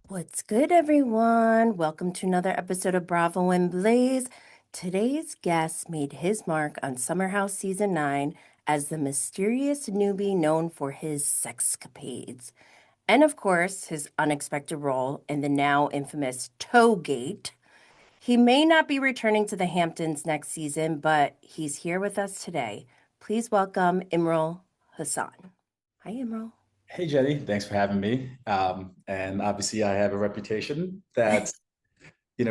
What's good, everyone? Welcome to another episode of Bravo and Blaze. Today's guest made his mark on Summer House Season 9 as the mysterious newbie known for his sexcapades. And of course, his unexpected role in the now infamous Toegate. He may not be returning to the Hamptons next season, but he's here with us today. Please welcome Imrul Hassan. Hi, Imrul. Hey Jenny, thanks for having me. And obviously, I have a reputation that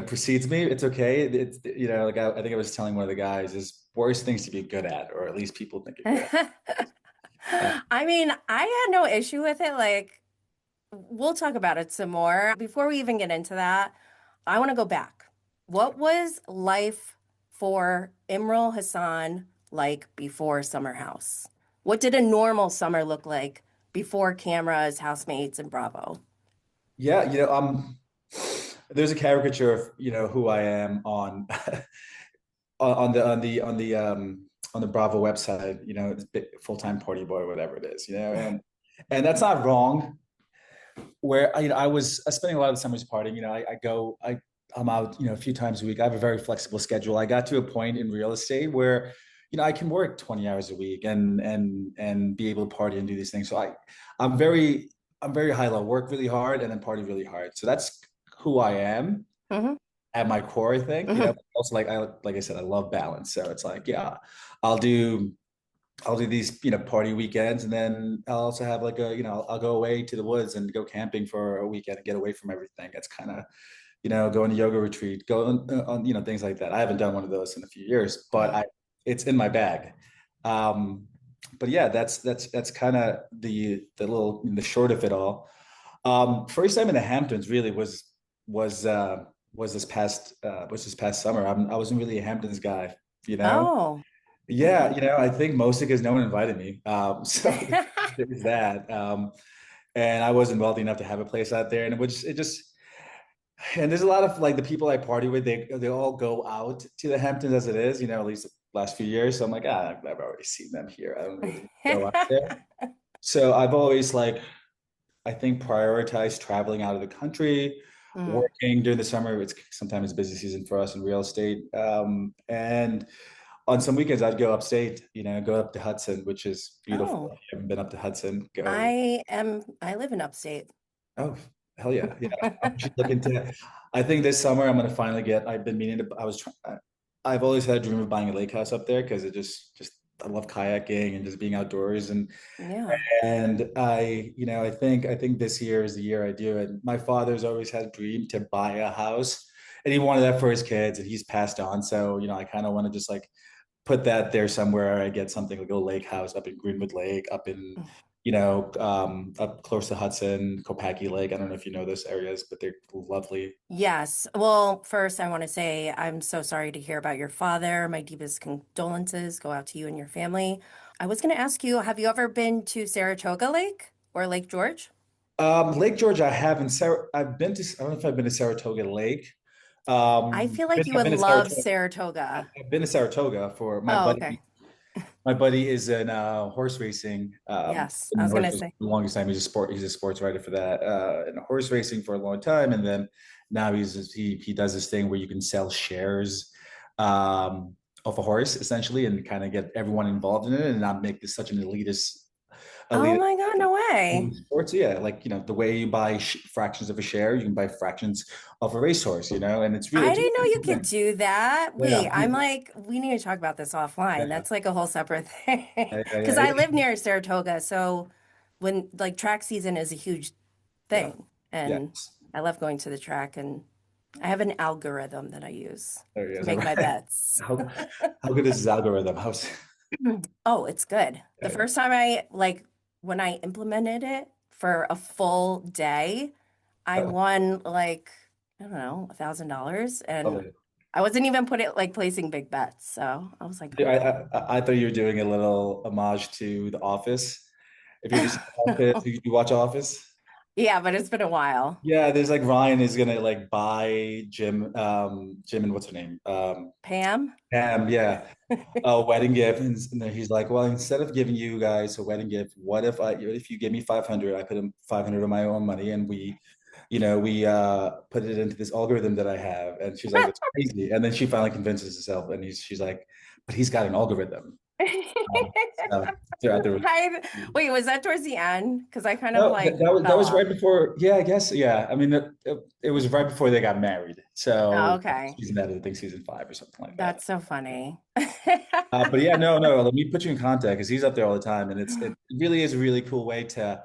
precedes me. It's okay. It's like I think I was telling one of the guys, is worst things to be good at, or at least people think you're good at. Uh, I mean, I had no issue with it. Like, we'll talk about it some more. Before we even get into that, I want to go back. What was life for Imrul Hassan like before Summer House? What did a normal summer look like before cameras, housemates, and Bravo? yeah, there's a caricature of who I am on on the Bravo website. Full-time party boy, whatever it is. And that's not wrong. Where I was spending a lot of the summers partying. I'm out a few times a week. I have a very flexible schedule. I got to a point in real estate where I can work 20 hours a week and be able to party and do these things. So I'm very high low, work really hard and then party really hard. So that's who I am Hmm. at my core, I think. Hmm. Also, like I said, I love balance. So it's like, yeah, I'll do I'll do these, party weekends, and then I'll also have like I'll go away to the woods and go camping for a weekend and get away from everything. It's kind of, go on a yoga retreat, go on, things like that. I haven't done one of those in a few years, but it's in my bag. Um, but yeah, that's kind of the short of it all. First time in the Hamptons really was this past summer. I wasn't really a Hamptons guy, you know. Oh. Yeah, I think mostly because no one invited me. So there's that. And I wasn't wealthy enough to have a place out there. And there's a lot of like the people I party with, they all go out to the Hamptons as it is, at least the last few years. So I'm like, I've already seen them here. I don't really go out there. So I've always I think prioritized traveling out of the country, Mm. working during the summer. It's sometimes busy season for us in real estate. And on some weekends I'd go upstate, go up to Hudson, which is beautiful. Oh. If you haven't been up to Hudson, go. I live in upstate. Oh, hell yeah. Yeah. I should look into I think this summer I'm gonna finally I've been meaning to, I've always had a dream of buying a lake house up there because it just I love kayaking and just being outdoors. Yeah. And I think this year is the year I do it. My father's always had a dream to buy a house, and he wanted that for his kids, and he's passed on. So, I kind of want to just put that there somewhere. I get something like a lake house up in Greenwood Lake, up in, up close to Hudson, Kopaki Lake. I don't know if you know those areas, but they're lovely. Yes. Well, first, I want to say I'm so sorry to hear about your father. My deepest condolences go out to you and your family. I was going to ask you, have you ever been to Saratoga Lake or Lake George? Lake George, I haven't. I've been to. I don't know if I've been to Saratoga Lake. I feel like you I've would been to love Saratoga. Saratoga. I've been to Saratoga for my Oh, buddy. okay. My buddy is in horse racing. Yes, Been I in was going horse to racing say. for the longest time. He's a sports writer for that. In horse racing for a long time, and then now he does this thing where you can sell shares of a horse essentially, and kind of get everyone involved in it, and not make this such an Oh elitist my God, no way. sports. Yeah, the way you buy fractions of a share, you can buy fractions of a racehorse. And I it's really didn't know a you cool could thing. do that. Wait, Yeah, I'm like, we need to talk about this offline. yeah, That's like a whole separate thing. yeah, yeah, Because yeah, I live near Saratoga, so when like track season is a huge yeah, thing, yeah. and I love going to the track, and I have an algorithm that I use There he to is. make my Right. bets. How good is his algorithm? How's Oh, it's good. The yeah, yeah. first time when I implemented it for a full day, I Oh, won like, I don't know, $1,000. love And it. I wasn't even placing big bets. So I was like, Yeah, cool. I thought you were doing a little homage to The Office. If you're just Office, you watch Office. Yeah, but it's been a while. Yeah, there's Ryan is gonna buy Jim and what's her name? Pam? Pam, yeah, a wedding gift, and then he's like, well, instead of giving you guys a wedding gift, what if you give me 500, I put in 500 of my own money, and we put it into this algorithm that I have. And she's like, that's crazy. And then she finally convinces herself, and she's like, but he's got an algorithm. So throughout the Wait, was that towards the end? Because I kind of no, like that fell was off. right before. Yeah, I guess. Yeah, I mean, it was right before they got married. Oh, So okay. season that, I think season 5 or something like that. That's so funny. But yeah, no, no. Let me put you in contact because he's up there all the time, and it really is a really cool way to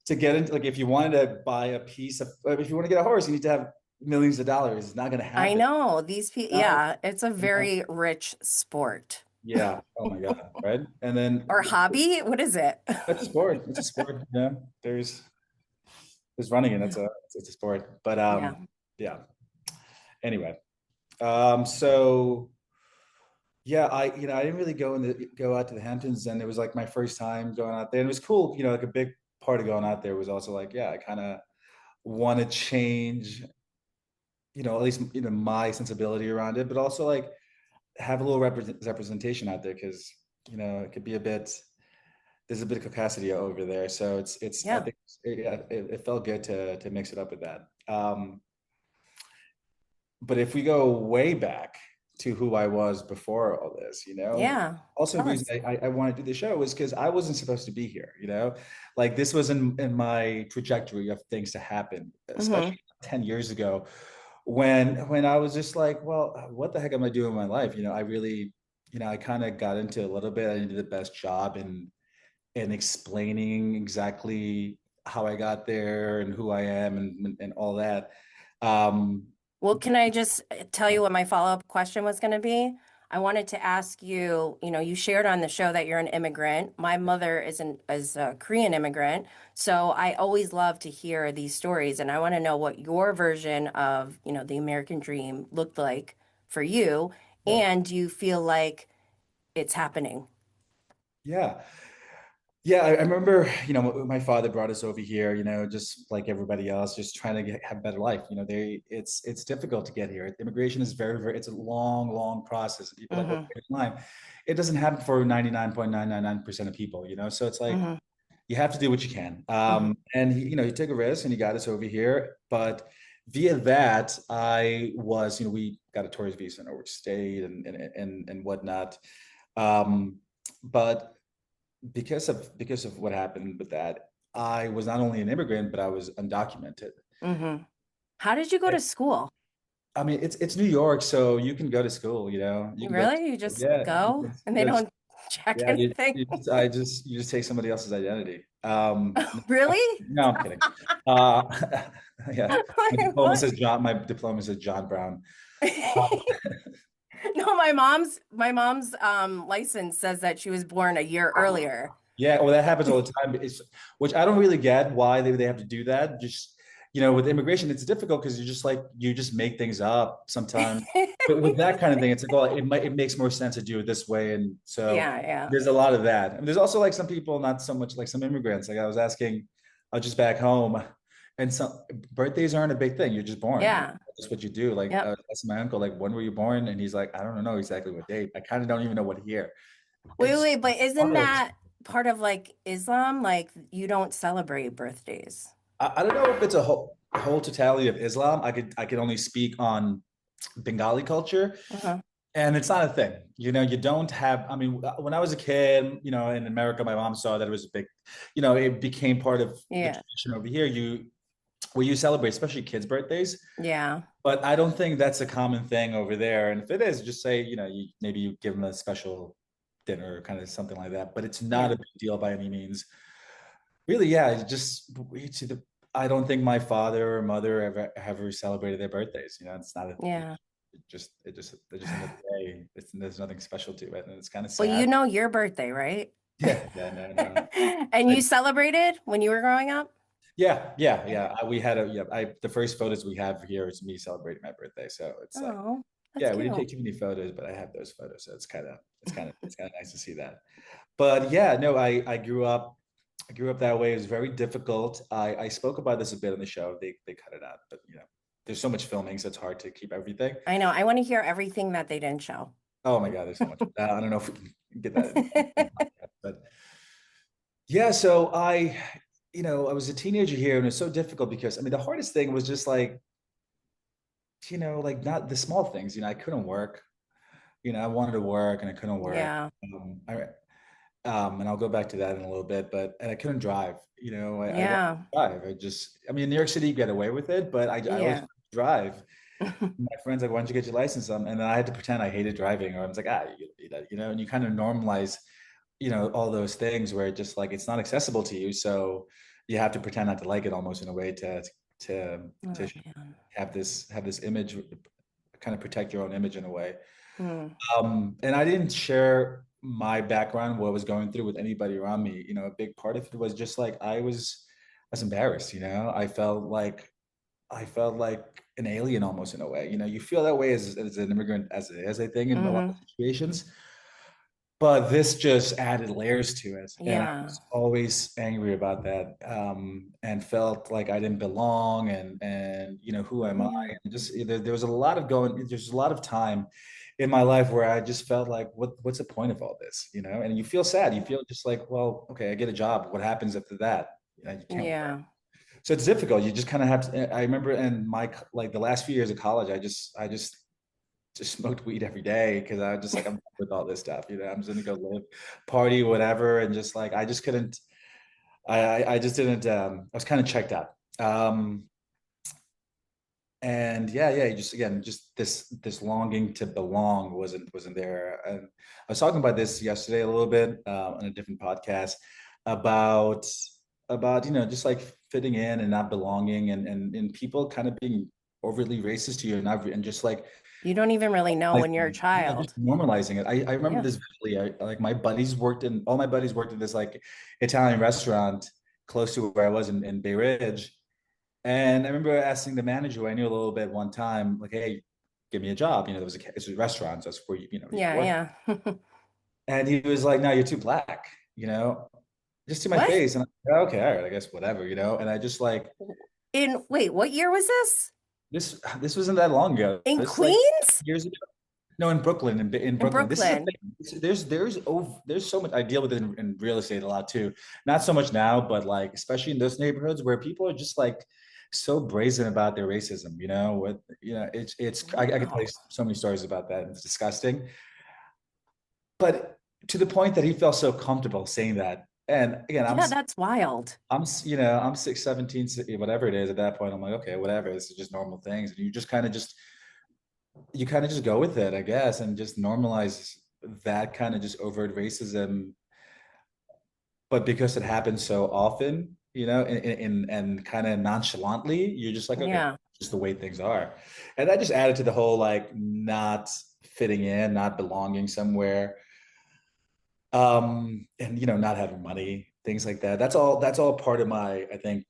get into. Like, if you wanted to buy a piece of, if you want to get a horse, you need to have millions of dollars. It's not going to I happen. know these people. No, Yeah, it's a very rich sport yeah. Oh my God. Right. And then or hobby. What is it? that's a sport. It's a sport. Yeah. There's running, and it's a sport. But Yeah. yeah. Anyway, so yeah, I didn't really go out to the Hamptons, and it was like my first time going out there, and it was cool. Like a big part of going out there was also like, yeah, I kind of want to change, at least my sensibility around it, but also like have a little representation out there because it could be a bit. There's a bit of capacity over there, so it's I Yeah. think it felt good to mix it up with that. But if we go way back to who I was before all this, Yeah. also the Tell reason us. I wanted to do the show was because I wasn't supposed to be here, like this was in my trajectory of things to happen, Hmm. especially 10 years ago when I was just like, well, what the heck am I doing in my life? I really, I kind of got into a little bit. I did the best job in explaining exactly how I got there and who I am and all that. Um, Well, can I just tell you what my follow-up question was going to be? I wanted to ask you, you shared on the show that you're an immigrant. My mother is a Korean immigrant, so I always love to hear these stories, and I want to know what your version of, the American dream looked like for you, yeah. and do you feel like it's happening? Yeah. Yeah, I remember, my father brought us over here, just like everybody else, just trying to have a better life. It's difficult to get here. Immigration is very, very, it's a long, long process. And people are like, oh, Hmm. wait in line. It doesn't happen for 99.999% of people, so it's like Hmm. you have to do what you can. Hmm. And he took a risk and he got us over here. But via that, we got a tourist visa and overstayed and whatnot. Um, but because of what happened with that, I was not only an immigrant, but I was undocumented. Hmm. How did you go to school? I mean, it's New York, so you can go to school. You can go. Really? You just Yeah, go and they don't check yeah. anything? You just take somebody else's identity. Really? No, I'm kidding. Uh, yeah, Like, what? My diploma says John Brown. No, my mom's license says that she was born a year earlier. Yeah, well, that happens all the time. Which I don't really get why they have to do that. Just with immigration, it's difficult because you just make things up sometimes. But with that kind of thing, it's like, well, it makes more sense to do it this way, and so Yeah, yeah. there's a lot of that. And there's also like some people, not so much like some immigrants. Like I was just back home, and some birthdays aren't a big thing. You're just born. Yeah. That's what you do. Like Yep. that's my uncle. Like, when were you born? And he's like, I don't know exactly what date. I kind of don't even know what year. Wait, It's wait, but isn't hard. that part of like Islam? Like you don't celebrate birthdays. I don't know if it's a whole totality of Islam. I could only speak on Bengali culture, Uh-huh. and it's not a thing. You don't have. I mean, when I was a kid, in America, my mom saw that it was a big, it became part of the Yeah. tradition over here. Where you celebrate, especially kids' birthdays. Yeah. But I don't think that's a common thing over there. And if it is, just say, maybe you give them a special dinner or kind of something like that. But it's not Yeah. a big deal by any means. Really, yeah, I don't think my father or mother ever celebrated their birthdays. It's not a Yeah. they're just another day. There's nothing special to it, and it's kind of Well, sad. you know your birthday, right? Yeah, yeah, no, no. And you I, celebrated when you were growing up? yeah, yeah, yeah. We had the first photos we have here is me celebrating my birthday. So it's like, Oh, that's yeah, we didn't cute. take too many photos, but I have those photos. So it's kind of nice to see that. But yeah, no, I grew up that way. It was very difficult. I spoke about this a bit on the show. They cut it out, but there's so much filming, so it's hard to keep everything. I know. I want to hear everything that they didn't show. Oh my God, there's so much. I don't know if we can get that in the podcast, but yeah. So I was a teenager here, and it was so difficult because I mean, the hardest thing was just like, like not the small things. I couldn't work. I wanted to work and I couldn't work. Yeah. And I'll go back to that in a little bit, and I couldn't drive. I wanted Yeah. to drive. I mean, in New York City, you get away with it, but I always Yeah. wanted to drive. My friends like, why don't you get your license? And then I had to pretend I hated driving, or I was like, and you kind of normalize, all those things where it just like it's not accessible to you, so you have to pretend not to like it almost in a way to Oh to man. have this image, kind of protect your own image in a way. Hmm. And I didn't share my background, what I was going through with anybody around me. A big part of it was just like I was embarrassed. I felt like an alien almost in a way. You feel that way as an immigrant as it is, I think, in a lot of Hmm. situations. But this just added layers to it. And I Yeah. was always angry about that, and felt like I didn't belong. And who am I? Yeah. And just there was a lot of there's a lot of time in my life where I just felt like, what's the point of all this? And you feel sad. You feel just like, well, okay, I get a job. What happens after that? You can't work. Yeah. So it's difficult. You just kind of have to. I remember in my like the last few years of college, I just smoked weed every day because I was just like, I'm done with all this stuff. I'm just gonna go live, party, whatever, and just like I just couldn't. I just didn't. I was kind of checked out. And yeah, you just again, just this longing to belong wasn't there. And I was talking about this yesterday a little bit, on a different podcast, about just like fitting in and not belonging, and people kind of being overly racist to you, and just like You don't even really know when you're a yeah, child. just normalizing it. I remember Yeah. this vividly. Like all my buddies worked in this like Italian restaurant close to where I was in Bay Ridge. And I remember asking the manager who I knew a little bit one time, like, hey, give me a job. It's a restaurant, so that's where you can Yeah. work. Yeah. And he was like, no, you're too black, just to my What? face. And I'm like, okay, all right, I guess whatever. And I just like In wait, what year was this? this wasn't that long ago. In This like Queens? years ago. No, in Brooklyn, in In Brooklyn. This is the Brooklyn? thing. There's so much. I deal with it in real estate a lot too. Not so much now, but like especially in those neighborhoods where people are just like so brazen about their racism. I could tell you Wow. so many stories about that. It's disgusting. But to the point that he felt so comfortable saying that. And again, Yeah, that's wild. I'm 6'17", whatever it is at that point. I'm like, okay, whatever. This is just normal things, and you kind of just go with it, I guess, and just normalize that kind of just overt racism. But because it happens so often, and kind of nonchalantly, you're just like, okay, Yeah. just the way things are. And that just added to the whole like not fitting in, not belonging somewhere, and not having money, things like that. That's all part of my, I think,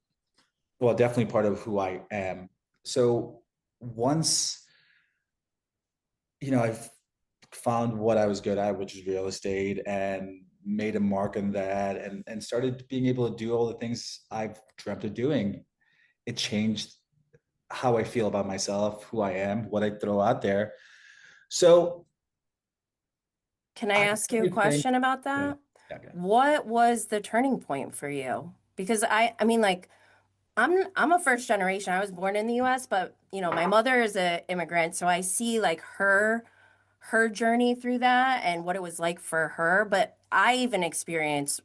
well, definitely part of who I am. So once I've found what I was good at, which is real estate, and made a mark on that, and started being able to do all the things I've dreamt of doing. It changed how I feel about myself, who I am, what I throw out there. So Can I I ask you a really think, question about yeah, that? yeah, What was the turning point for you? Because I mean, like, I'm a first generation. I was born in the US, but my mother is an immigrant, so I see like her journey through that and what it was like for her. But I even experienced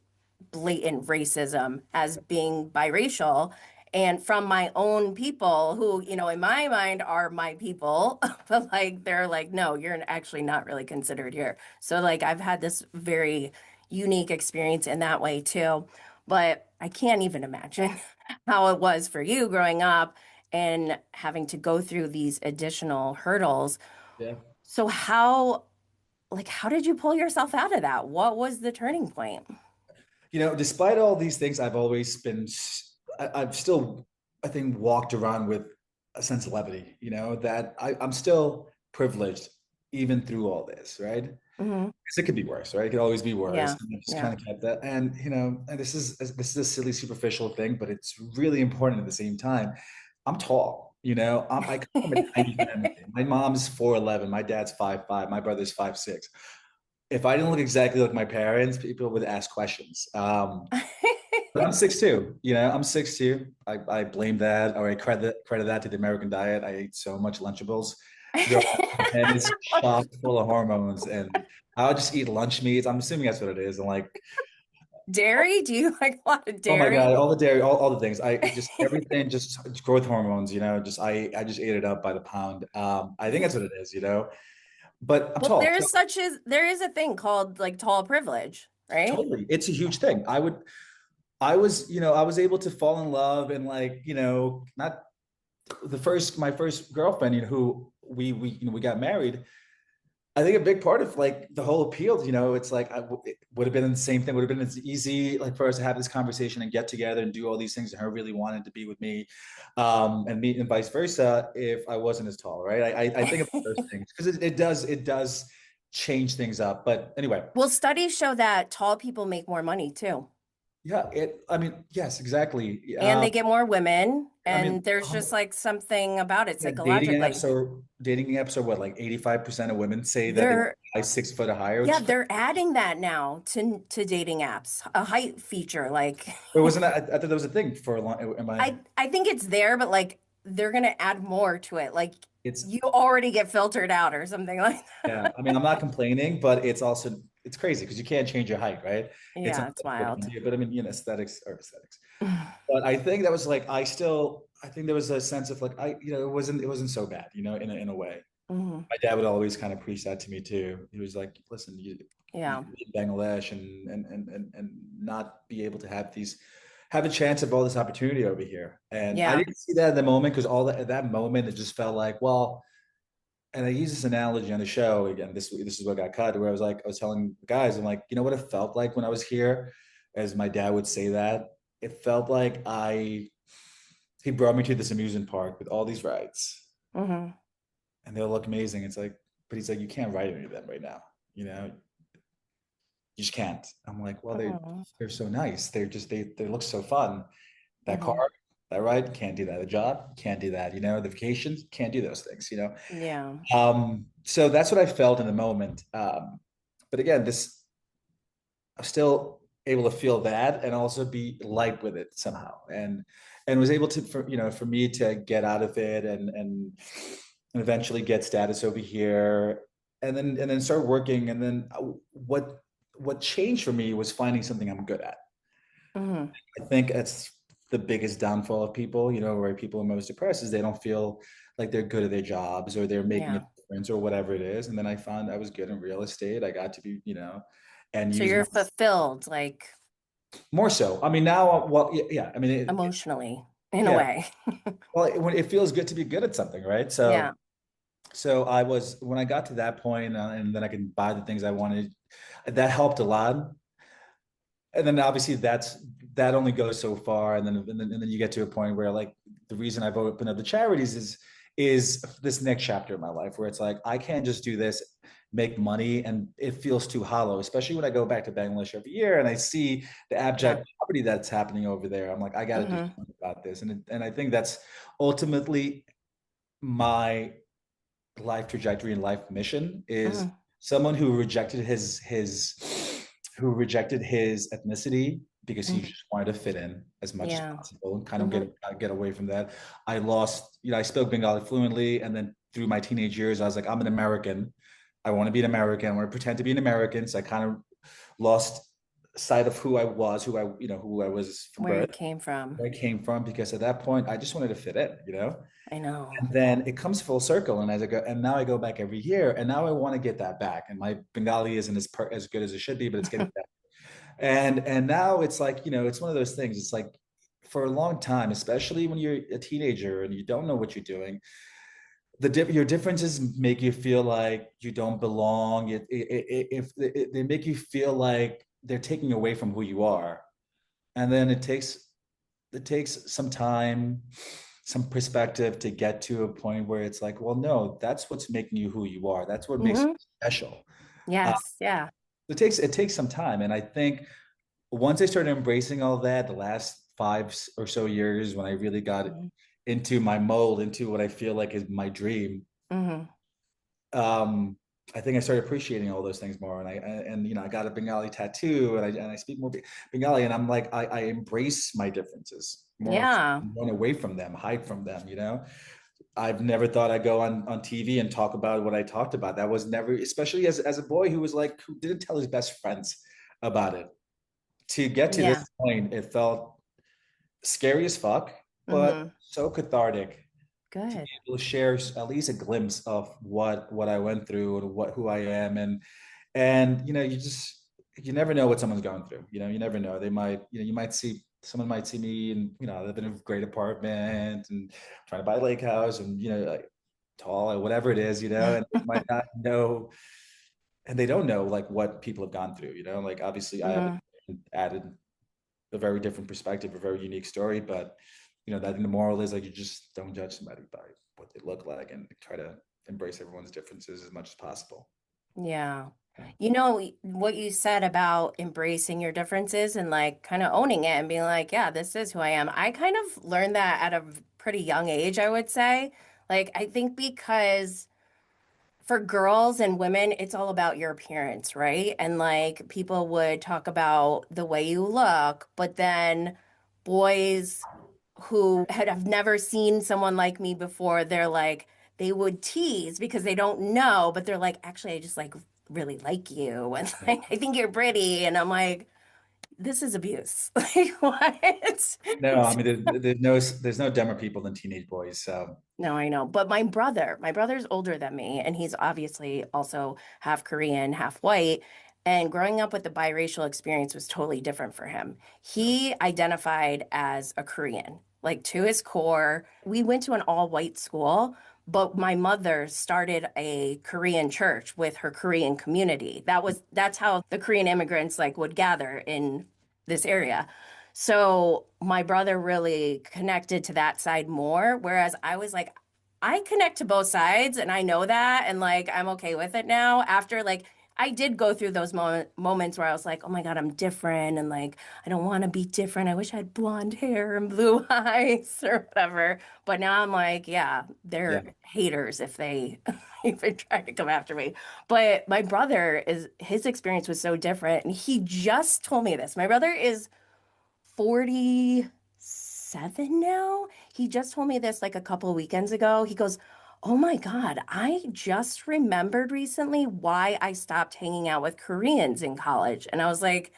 blatant racism as being biracial and from my own people who, in my mind are my people, but like they're like, no, you're actually not really considered here. So like I've had this very unique experience in that way too. But I can't even imagine how it was for you growing up and having to go through these additional hurdles. yeah. So how did you pull yourself out of that? What was the turning point? Despite all these things, I've still, I think, walked around with a sense of levity, that I'm still privileged even through all this, right? Hmm. Because it could be worse, right? It could always be worse. Yeah. And I've just Yeah. kind of kept that. And this is a silly, superficial thing, but it's really important at the same time. I'm tall, I come from a tiny family. My mom's 4'11", my dad's 5'5", my brother's 5'6". if I didn't look exactly like my parents, people would ask questions. But I'm 6'2", I'm 6'2". I blame that, or I credit that to the American diet. I ate so much Lunchables growing up, and it's chock full of hormones. And I would just eat lunch meats. I'm assuming that's what it is. And like, Dairy? Do you like a lot of oh my dairy? God, all the dairy, all the things. I just everything, just growth hormones. Just I just ate it up by the pound. I think that's what it is. But I'm Well, tall, so there is a thing called like tall privilege, right? totally, it's a huge thing. I was able to fall in love and like, not my first girlfriend, who we got married. I think a big part of like the whole appeal, it's like it would have been the same thing. Would have been as easy like for us to have this conversation and get together and do all these things. And her really wanted to be with me, and meet and vice versa. If I wasn't as tall, right? I think about those things because it does change things up. But anyway, Well, studies show that tall people make more money too, yeah. I mean, yes, exactly. and they get more women, I mean, and there's just like something about it yeah, psychologically. dating apps are what, like 85% of women say that they want They're a guy 6 foot or higher, which Yeah, is crazy. they're adding that now to dating apps, a height feature. Like, But wasn't that, I thought that was a thing for a long, am I, I think it's there, but like they're gonna add more to it. Like it's, you already get filtered out or something like yeah, that. I mean, I'm not complaining, but it's crazy because you can't change your height, right? It's Yeah, it's what you wild. can do, but I mean, aesthetics are aesthetics. But I think that was like, I think there was a sense of like, it wasn't so bad, in a way. Hmm. My dad would always kind of preach that to me too. He was like, listen, you Yeah, can be in Bangladesh and not be able to have a chance of all this opportunity over here. And I yeah. didn't see that in the moment because all that at that moment it just felt like, well, and I use this analogy on the show again. This is what got cut, where I was telling the guys, I'm like, you know what it felt like when I was here, as my dad would say that. It felt like he brought me to this amusement park with all these rides Hmm. and they'll look amazing. It's like, but he's like, you can't ride any of them right now. You just can't. I'm like, well, Hmm. they're so nice. They look so fun. That car, Hmm. that ride, can't do that. The job, can't do that. The vacations, can't do those things. Yeah. So that's what I felt in the moment. But again, I'm still able to feel that and also be light with it somehow. And was able to, for me to get out of it and eventually get status over here and then start working. And then what changed for me was finding something I'm good at. Hmm. I think that's the biggest downfall of people, where people are most depressed is they don't feel like they're good at their jobs or they're making a Yeah. difference or whatever it is. And then I found I was good in real estate. I got to be, and So use my you're fulfilled, like more so. I mean, now, well, yeah, yeah. I mean, emotionally, in a yeah. way. Well, it feels good to be good at something, right? Yeah. So I was when I got to that point, and then I can buy the things I wanted. That helped a lot. And then obviously that only goes so far, and then you get to a point where like the reason I've opened up the charities is this next chapter of my life where it's like I can't just do this, make money, and it feels too hollow, especially when I go back to Bangladesh every year and I see the Yeah. abject poverty that's happening over there. I'm like, I got to do Hmm. something about this, and I think that's ultimately my life trajectory and life mission is Hmm. someone who rejected his ethnicity because he Hmm. just wanted to fit in as much as Yeah. possible and kind of Hmm. get away from that. I spoke Bengali fluently, and then through my teenage years, I was like, I'm an American. I want to be an American. I want to pretend to be an American. So I kind of lost sight of who I was, who I was from Where you birth, came from. where I came from, because at that point, I just wanted to fit in. I know. And then it comes full circle, and and now I go back every year, and now I want to get that back. And my Bengali isn't as good as it should be, but it's getting better. And now it's like it's one of those things. It's like for a long time, especially when you're a teenager and you don't know what you're doing, your differences make you feel like you don't belong. They make you feel like they're taking away from who you are, and then it takes some time, some perspective to get to a point where it's like, well, no, that's what's making you who you are. That's what makes you Hmm. special. Uh, Yes. Yeah. it takes some time, and I think once I started embracing all that, the last 5 or so years, when I really got Hmm. into my mold, into what I feel like is my dream, Hmm. um, I think I started appreciating all those things more. And I got a Bengali tattoo, and I speak more Bengali, and I'm like, I embrace my differences more, Yeah. run away from them, hide from them. I've never thought I'd go on TV and talk about what I talked about. That was never, especially as a boy who didn't tell his best friends about it. To get to Yeah. this point, it felt scary as fuck, but Mm-hmm. so cathartic to be Good. able to share at least a glimpse of what I went through and who I am. And you never know what someone's going through. You never know. They might, you might see someone might see me and I live in a great apartment and trying to buy a lake house and like tall or whatever it is, and they might not know, and they don't know like what people have gone through. Like obviously I have Mm-hmm. added a very different perspective, a very unique story, but I think the moral is like you just don't judge somebody by what they look like and try to embrace everyone's differences as much as possible. Yeah. You know, what you said about embracing your differences and like kind of owning it and being like, yeah, this is who I am. I kind of learned that at a pretty young age, I would say. Like, I think because for girls and women, it's all about your appearance, right? And like people would talk about the way you look, but then boys who have never seen someone like me before, they're like, they would tease because they don't know, but they're like, actually, I just like really like you. And like, I think you're pretty. And I'm like, this is abuse. Like, what? No, I mean there's no dumber people than teenage boys. So No, I know. But my brother's older than me, and he's obviously also half Korean, half white. And growing up with the biracial experience was totally different for him. He identified as a Korean, like to his core. We went to an all-white school, but my mother started a Korean church with her Korean community. That's how the Korean immigrants like would gather in this area. So my brother really connected to that side more, whereas I was like, I connect to both sides and I know that and like I'm okay with it now. After like I did go through those moments where I was like, oh my God, I'm different and like I don't want to be different. I wish I had blonde hair and blue eyes or whatever. But now I'm like, yeah, yeah, they're haters if they even try to come after me. But my brother is his experience was so different and he just told me this. My brother is 47 now. He just told me this like a couple of weekends ago. He goes, oh my God, I just remembered recently why I stopped hanging out with Koreans in college. And I was like,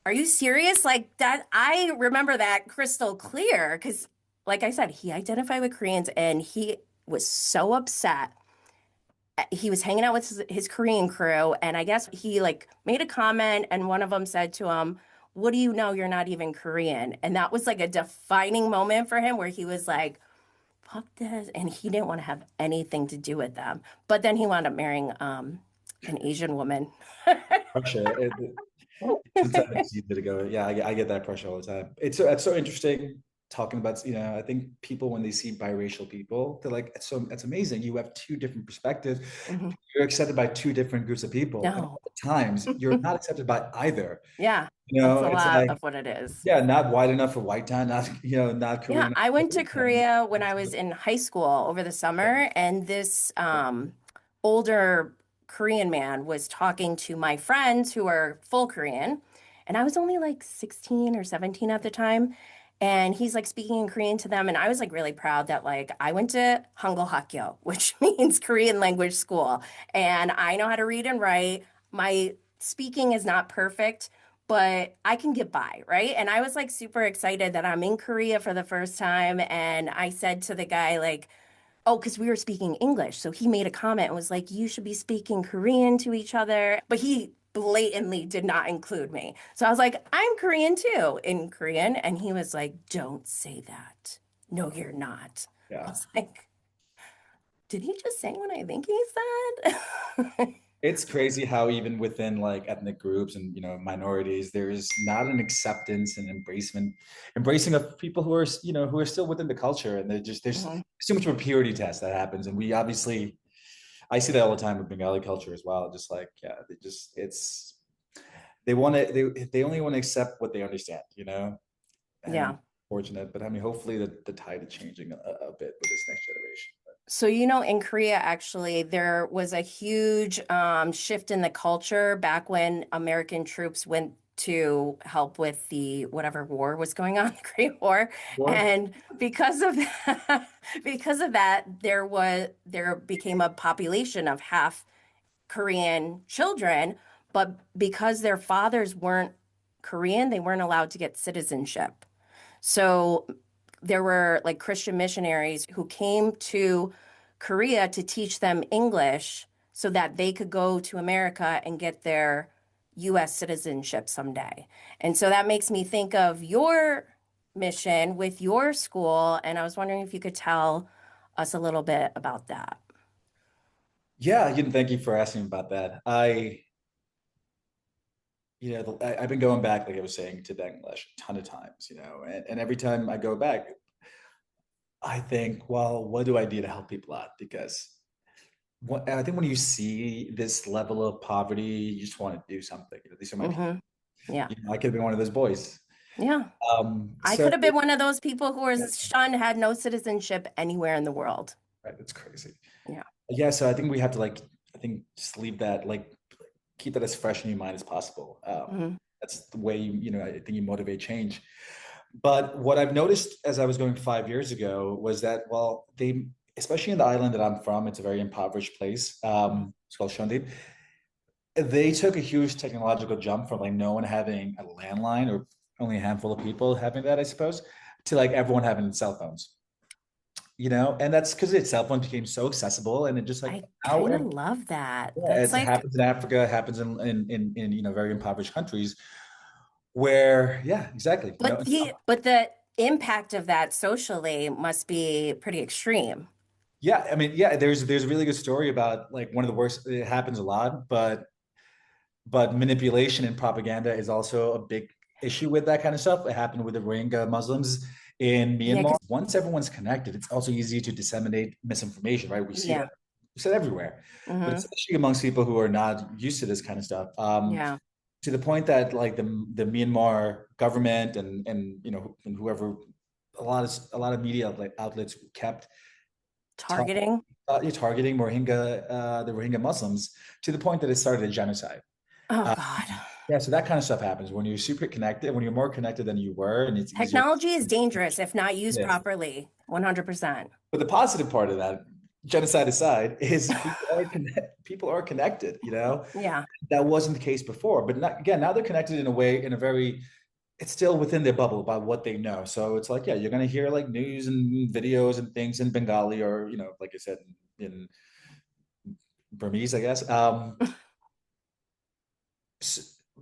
are you serious? Like that, I remember that crystal clear because, like I said, he identified with Koreans and he was so upset he was hanging out with his Korean crew, and I guess he like made a comment, and one of them said to him, "What do you know? You're not even Korean." And that was like a defining moment for him, where he was like, "Fuck this," and he didn't want to have anything to do with them. But then he wound up marrying an Asian woman. pressure. Sometimes it's easy to go. Yeah, I get that pressure all the time. It's so interesting talking about. I think people when they see biracial people, they're like, it's amazing. You have two different perspectives. Mhm. You're accepted by two different groups of people, and No, at times you're not accepted by either. yeah, that's a It's lot like, of what it is. yeah, not white enough for white town, not not Yeah, Korean I went to enough. Korea when I was in high school over the summer, and this older Korean man was talking to my friends who are full Korean, and I was only like 16 or 17 at the time. And he's like speaking in Korean to them, and I was like really proud that like I went to Hangul Hakyo, which means Korean language school, and I know how to read and write. My speaking is not perfect, but I can get by, right? And I was like super excited that I'm in Korea for the first time. And I said to the guy, like, oh, because we were speaking English. So he made a comment and was like, you should be speaking Korean to each other. But he blatantly did not include me. So I was like, I'm Korean too in Korean. And he was like, don't say that. No, you're not. I Yeah. was like, did he just say what I think he said? It's crazy how even within like ethnic groups and minorities, there is not an acceptance and embracing of people who are who are still within the culture, and there's Mhm. too much of a purity test that happens, and we obviously I see that all the time with Bengali culture as well. Just like they just it's they want to they only want to accept what they understand, and Yeah. fortunate, but I mean hopefully the tide is changing a bit with this next generation. So, in Korea, actually, there was a huge shift in the culture back when American troops went to help with the whatever war was going on, the Great War. Or And because of that, because of that, there became a population of half Korean children, but because their fathers weren't Korean, they weren't allowed to get citizenship. So there were like Christian missionaries who came to Korea to teach them English so that they could go to America and get their US citizenship someday. And so that makes me think of your mission with your school. And I was wondering if you could tell us a little bit about that. yeah, thank you for asking about that. I've been going back, like I was saying, to Bangladesh a ton of times, and every time I go back, I think, well, what do I do to help people out? Because I think when you see this level of poverty, you just want to do something. These are my people. Hmm. Yeah. I could have been one of those boys. Yeah. I So could have been one of those people who was shunned, had no citizenship anywhere in the world. right, it's crazy. Yeah. Yeah, so I think we have to I think just leave that, keep that as fresh in your mind as possible. Hmm. That's the way I think you motivate change. But what I've noticed as I was going 5 years ago was that, well, especially in the island that I'm from, it's a very impoverished place. It's called Shondip. They took a huge technological jump from like no one having a landline or only a handful of people having that, I suppose, to like everyone having cell phones. And that's because its cell phone became so accessible, and it just like I now kind of love that. yeah, That's it like, happens in Africa, it happens in very impoverished countries where yeah, exactly. but the impact of that socially must be pretty extreme. Yeah, I mean, yeah, there's a really good story about like one of the worst. It happens a lot, but manipulation and propaganda is also a big issue with that kind of stuff. It happened with the Rohingya Muslims in Yeah, Myanmar. Once everyone's connected, it's also easy to disseminate misinformation, right? yeah. We see that everywhere, but Hmm. especially amongst people who are not used to this kind of stuff. Yeah. To the point that like the Myanmar government and whoever, a lot of media outlets kept Targeting. targeting the Rohingya Muslims to the point that it started a genocide. Oh Uh, God. yeah, so that kind of stuff happens when you're super connected, when you're more connected than you were, and it's easier. Technology is dangerous if not used Yes. properly. 100%. But the positive part of that, genocide aside, is people are connected. Yeah. That wasn't the case before, but not, again, now they're connected in a way, in a very, it's still within their bubble about what they know. So it's like, yeah, you're gonna hear like news and videos and things in Bengali, or like I said, in Burmese, I guess.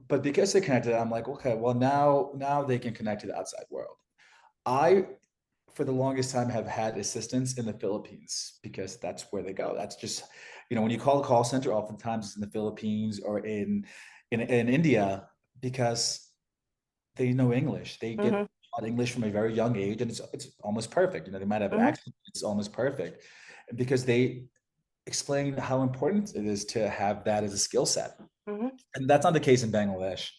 But because they're connected, I'm like, okay, well, now they can connect to the outside world. I, for the longest time, have had assistants in the Philippines because that's where they go. That's just, when you call a call center, oftentimes it's in the Philippines or in India, because they know English. They get Hmm. taught English from a very young age, and it's almost perfect. They might have an Hmm. accent, it's almost perfect, because they explain how important it is to have that as a skill set. Hmm. And that's not the case in Bangladesh.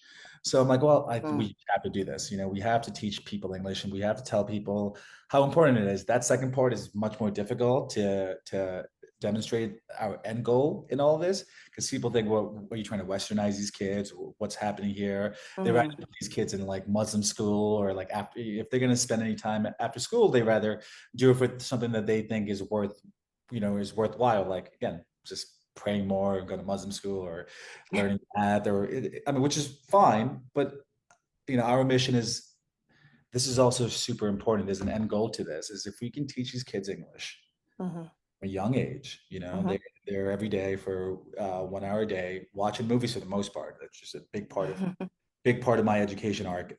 So I'm like, well, Hmm. we have to do this. We have to teach people English, and we have to tell people how important it is. That second part is much more difficult to demonstrate our end goal in all of this, because people think, well, are you trying to westernize these kids? What's happening here? They rather Hmm. put these kids in like Muslim school, or like after, if they're going to spend any time after school, they rather do it for something that they think is worthwhile. Like again, just praying more and go to Muslim school, or learning math, I mean, which is fine, but our mission is, this is also super important. There's an end goal to this, is if we can teach these kids English Hmm. from a young age, Hmm. they're every day for 1 hour a day watching movies for the most part. That's just a big part of my education arc.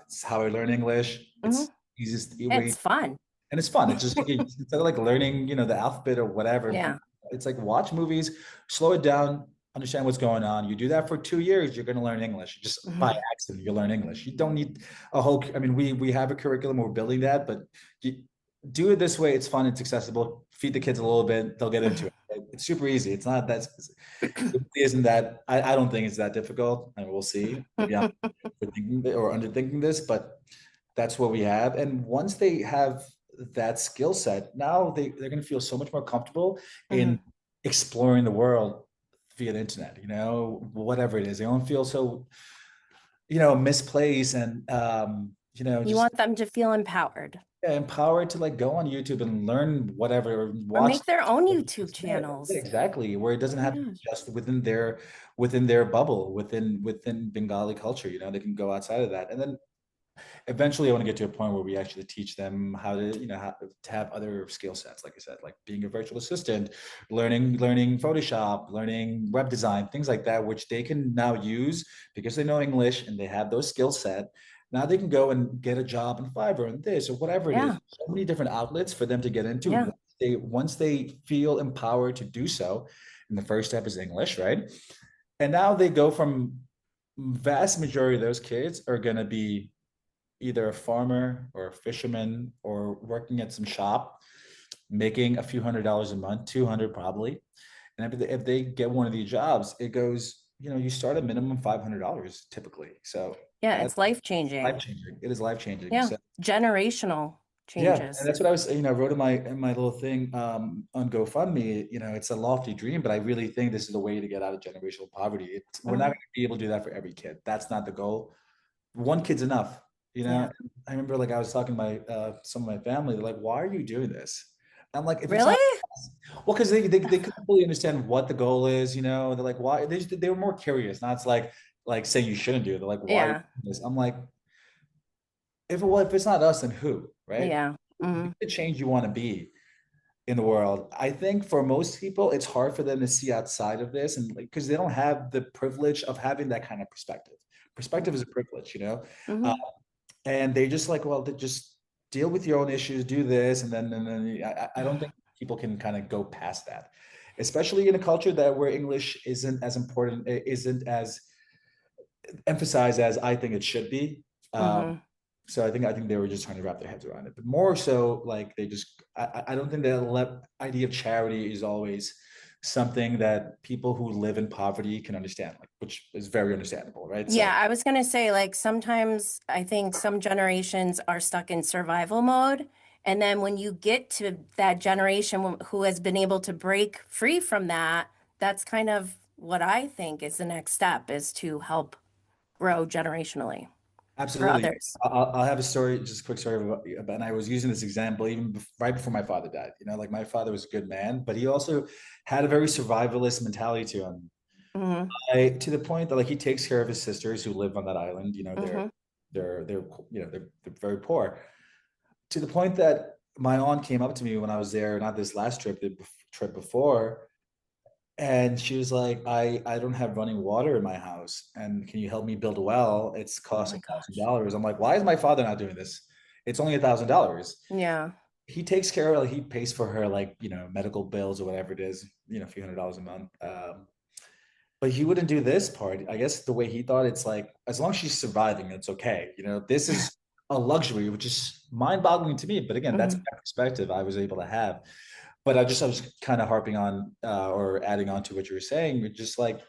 It's how I learn English. Hmm. It's easiest way, It's fun. and it's fun. It's just like, instead of like learning, the alphabet or whatever. Yeah. It's like watch movies, slow it down, understand what's going on. You do that for 2 years, you're going to learn English. Just by Hmm. accident, you learn English. You don't need a whole. I mean, we have a curriculum, we're building that, but you do it this way. It's fun. It's accessible. Feed the kids a little bit, they'll get into it. It's super easy. It's not that. It isn't that. I don't think it's that difficult, and we'll see. Maybe I'm overthinking or underthinking this, but that's what we have. And once they have that skill set, now they're going to feel so much more comfortable in Hmm. exploring the world via the internet, whatever it is. They don't feel so, misplaced and, You just want them to feel empowered empowered to like go on YouTube and learn whatever, or or watch. make their own YouTube Yeah, channels. exactly. Where it Oh doesn't my have to be gosh. just within their bubble, within Bengali culture. They can go outside of that, and then eventually I want to get to a point where we actually teach them how to, how to have other skill sets, like I said, like being a virtual assistant, learning Photoshop, learning web design, things like that, which they can now use because they know English and they have those skill set. Now they can go and get a job in Fiverr and this or whatever it is. Yeah. So many different outlets for them to get into Yeah. once they feel empowered to do so. And the first step is English, right? And now they go from vast majority of those kids are going to be either a farmer or a fisherman or working at some shop, making a few $100s a month, 200 probably. And if they get one of these jobs, it goes, you start at minimum $500 typically. So Yeah. that's It's life life changing. changing. It is life changing. Yeah. So Generational yeah, and changes. that's what I was, wrote in my little thing on GoFundMe. It's a lofty dream, but I really think this is the way to get out of generational poverty. We're not Hmm. going to be able to do that for every kid. That's not the goal. One kid's enough. Yeah. I remember like I was talking to my some of my family. They're like, "Why are you doing this?" I'm like, "If it's Really? not well, because they couldn't fully understand what the goal is. They're like, "Why?" They were more curious. Not it's like saying you shouldn't do it. They're like, "Why are you Yeah. doing this?" I'm like, if it's not us, then who? Right? Yeah. Be Hmm. the change you want to be in the world. I think for most people, it's hard for them to see outside of this, and like because they don't have the privilege of having that kind of perspective. Perspective is a privilege. Uh, Hmm. and they just like, well, just deal with your own issues, do this, and then I don't think people can kind of go past that, especially in a culture that where English isn't as important, isn't as emphasized as I think it should be. Hmm. So I think they were just trying to wrap their heads around it, but more so like they just I don't think the idea of charity is always something that people who live in poverty can understand, like which is very understandable, right? Yeah, So I was gonna say, like, sometimes I think some generations are stuck in survival mode. And then when you get to that generation who has been able to break free from that, that's kind of what I think is the next step is to help grow generationally for absolutely. others. I'll have a story, just a quick story and I was using this example even right before my father died. Like my father was a good man, but he also had a very survivalist mentality to him. Hmm. To the point that like he takes care of his sisters who live on that island. Hmm. They're very poor. To the point that my aunt came up to me when I was there, not this last trip, the trip before, and she was like, I don't have running water in my house. And can you help me build a well? It's Oh cost my a thousand gosh. dollars. I'm like, why is my father not doing this? It's only $1,000. Yeah. He takes care of, like, he pays for her, like, medical bills or whatever it is, a few $100s a month. But he wouldn't do this part. I guess the way he thought, it's like, as long as she's surviving, it's okay. This is a luxury, which is mind-boggling to me. But again, that's Hmm. a perspective I was able to have. But I was kind of harping on or adding on to what you were saying. Just like,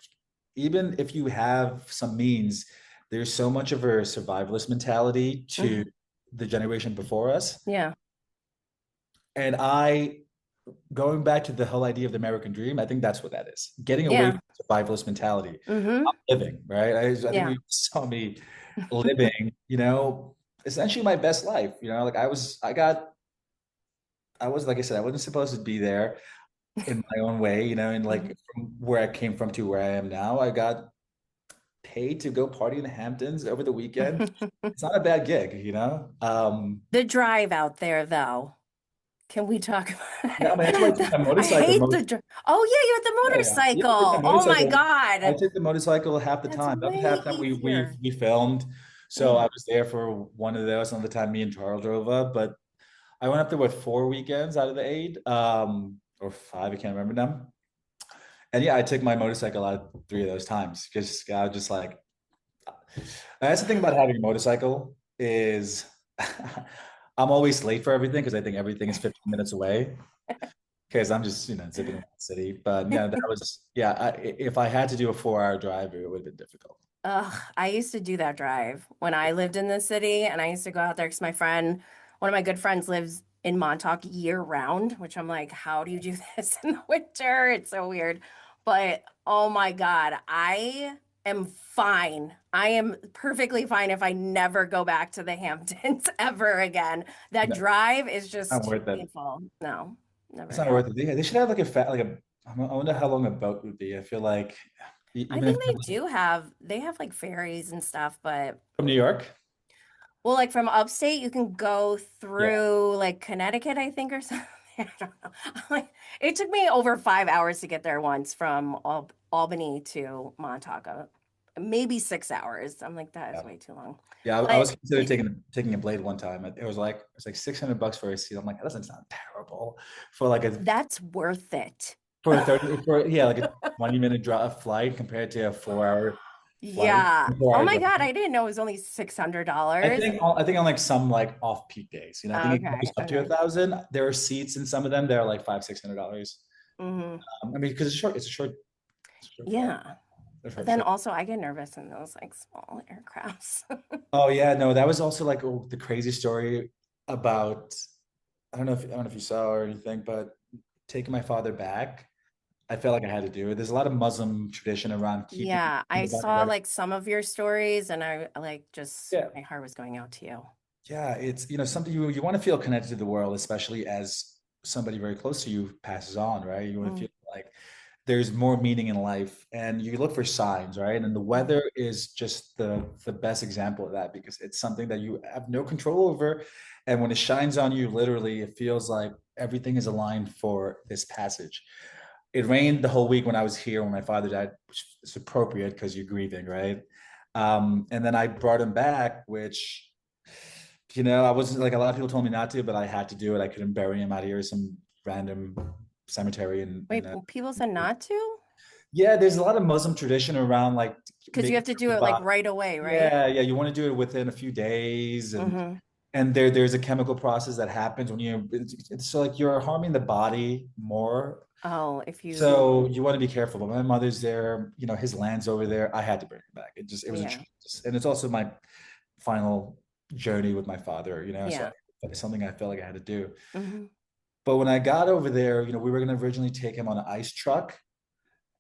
even if you have some means, there's so much of a survivalist mentality to Hmm. the generation before us. Yeah. And going back to the whole idea of the American dream, I think that's what that is. Getting away Yeah. from survivalist mentality. Hmm. I'm living, right? I think Yeah. you saw me living, essentially my best life. Like I was, like I said, I wasn't supposed to be there in my own way, and like Hmm. from where I came from to where I am now, I got paid to go party in the Hamptons over the weekend. It's not a bad gig. The drive out there, though. Can we talk about Yeah, I mean, that's why I took my I motorcycle hate most. the drive. Oh, yeah, you had the Yeah, yeah. Yeah, I took my motorcycle. Oh my motorcycle. I God. took the motorcycle half the That's time. The other way half time we we easier. we filmed. So I Yeah. was there for one of those. Another time me and Charles drove up. But I went up there with 4 weekends out of the 8, or 5. I can't remember them. And yeah, I took my motorcycle out 3 of those times because I was just like, that's the thing about having a motorcycle is I'm always late for everything because I think everything is 15 minutes away because I'm just, zipping around the city. But yeah, that was, yeah, if I had to do a 4-hour drive, it would have been difficult. Ugh, I used to do that drive when I lived in the city, and I used to go out there because one of my good friends lives in Montauk year round, which I'm like, how do you do this in the winter? It's so weird. But oh my God, I am fine. I am perfectly fine if I never go back to the Hamptons ever again. That No, drive is not just too worth it. painful. No, never It's not again. worth it. They should have like a fat, like a. I wonder how long a boat would be. I feel like I even if think they have like ferries and stuff, but from New York. well, like from upstate, you can go Yeah. through like Connecticut, I think, or something. I don't know. Like, it took me over 5 hours to get there once from Albany to Montauk. Maybe 6 hours. I'm like, that is Yeah. way too long. Yeah, I But was considering taking a blade one time. It was like $600 for a seat. I'm like, that doesn't sound terrible for like a that's worth it. for a 30 for yeah, like a 20-minute drive flight compared to a 4 hour flight, Yeah. 4 hour Oh my drive. God, I didn't know it was only I $600. think I think on like some like off peak days, I think it goes Okay, up to okay. 1,000. There are seats in some of them. They're like $500-$600. Hmm. I mean, because it's a short flight. Yeah. A But short, then short. also I get nervous in those like small aircrafts. Oh yeah, no, that was also like the crazy story about. I don't know if you saw or anything, but taking my father back, I felt like I had to do it. There's a lot of Muslim tradition around keeping Yeah, I the body saw right. like some of your stories and I like just Yeah, my heart was going out to you. yeah, it's something you want to feel connected to the world, especially as somebody very close to you passes on, right? You want to Mm, feel like there's more meaning in life, and you look for signs, right? And the mm, weather is just the best example of that because it's something that you have no control over, and when it shines on you, literally, it feels like everything is aligned for this passage. It rained the whole week when I was here when my father died, which is appropriate because you're grieving, right? And then I brought him back, which I wasn't like a lot of people told me not to, but I had to do it. I couldn't bury him out here in some random cemetery wait, people said not to? yeah, there's a lot of Muslim tradition around like Because you making have to sure do the it like body. right away, right? Yeah, yeah, you want to do it within a few days, and Mm-hmm. there's a chemical process that happens when it's so like you're harming the body more. Oh, if you, So you want to be careful. But my mother's there, his land's over there. I had to bring him back. It was a yeah, choice, and it's also my final journey with my father. So yeah. it's something I felt like I had to do. Mm-hmm. But when I got over there, we were going to originally take him on an ice truck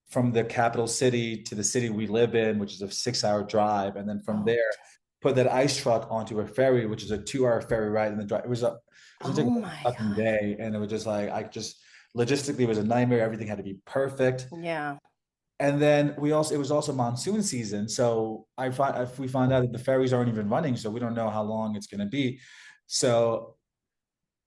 from the capital city to the city we live in, which is a 6 hour drive, and then from Oh, there put that ice truck onto a ferry, which is a 2 hour ferry ride. And the drive it was oh gonna take my a fucking God. day, and it was just like I just logistically it was a nightmare. Everything had to be perfect. Yeah. And then it was also monsoon season, so we found out that the ferries aren't even running, so we don't know how long it's going to be. So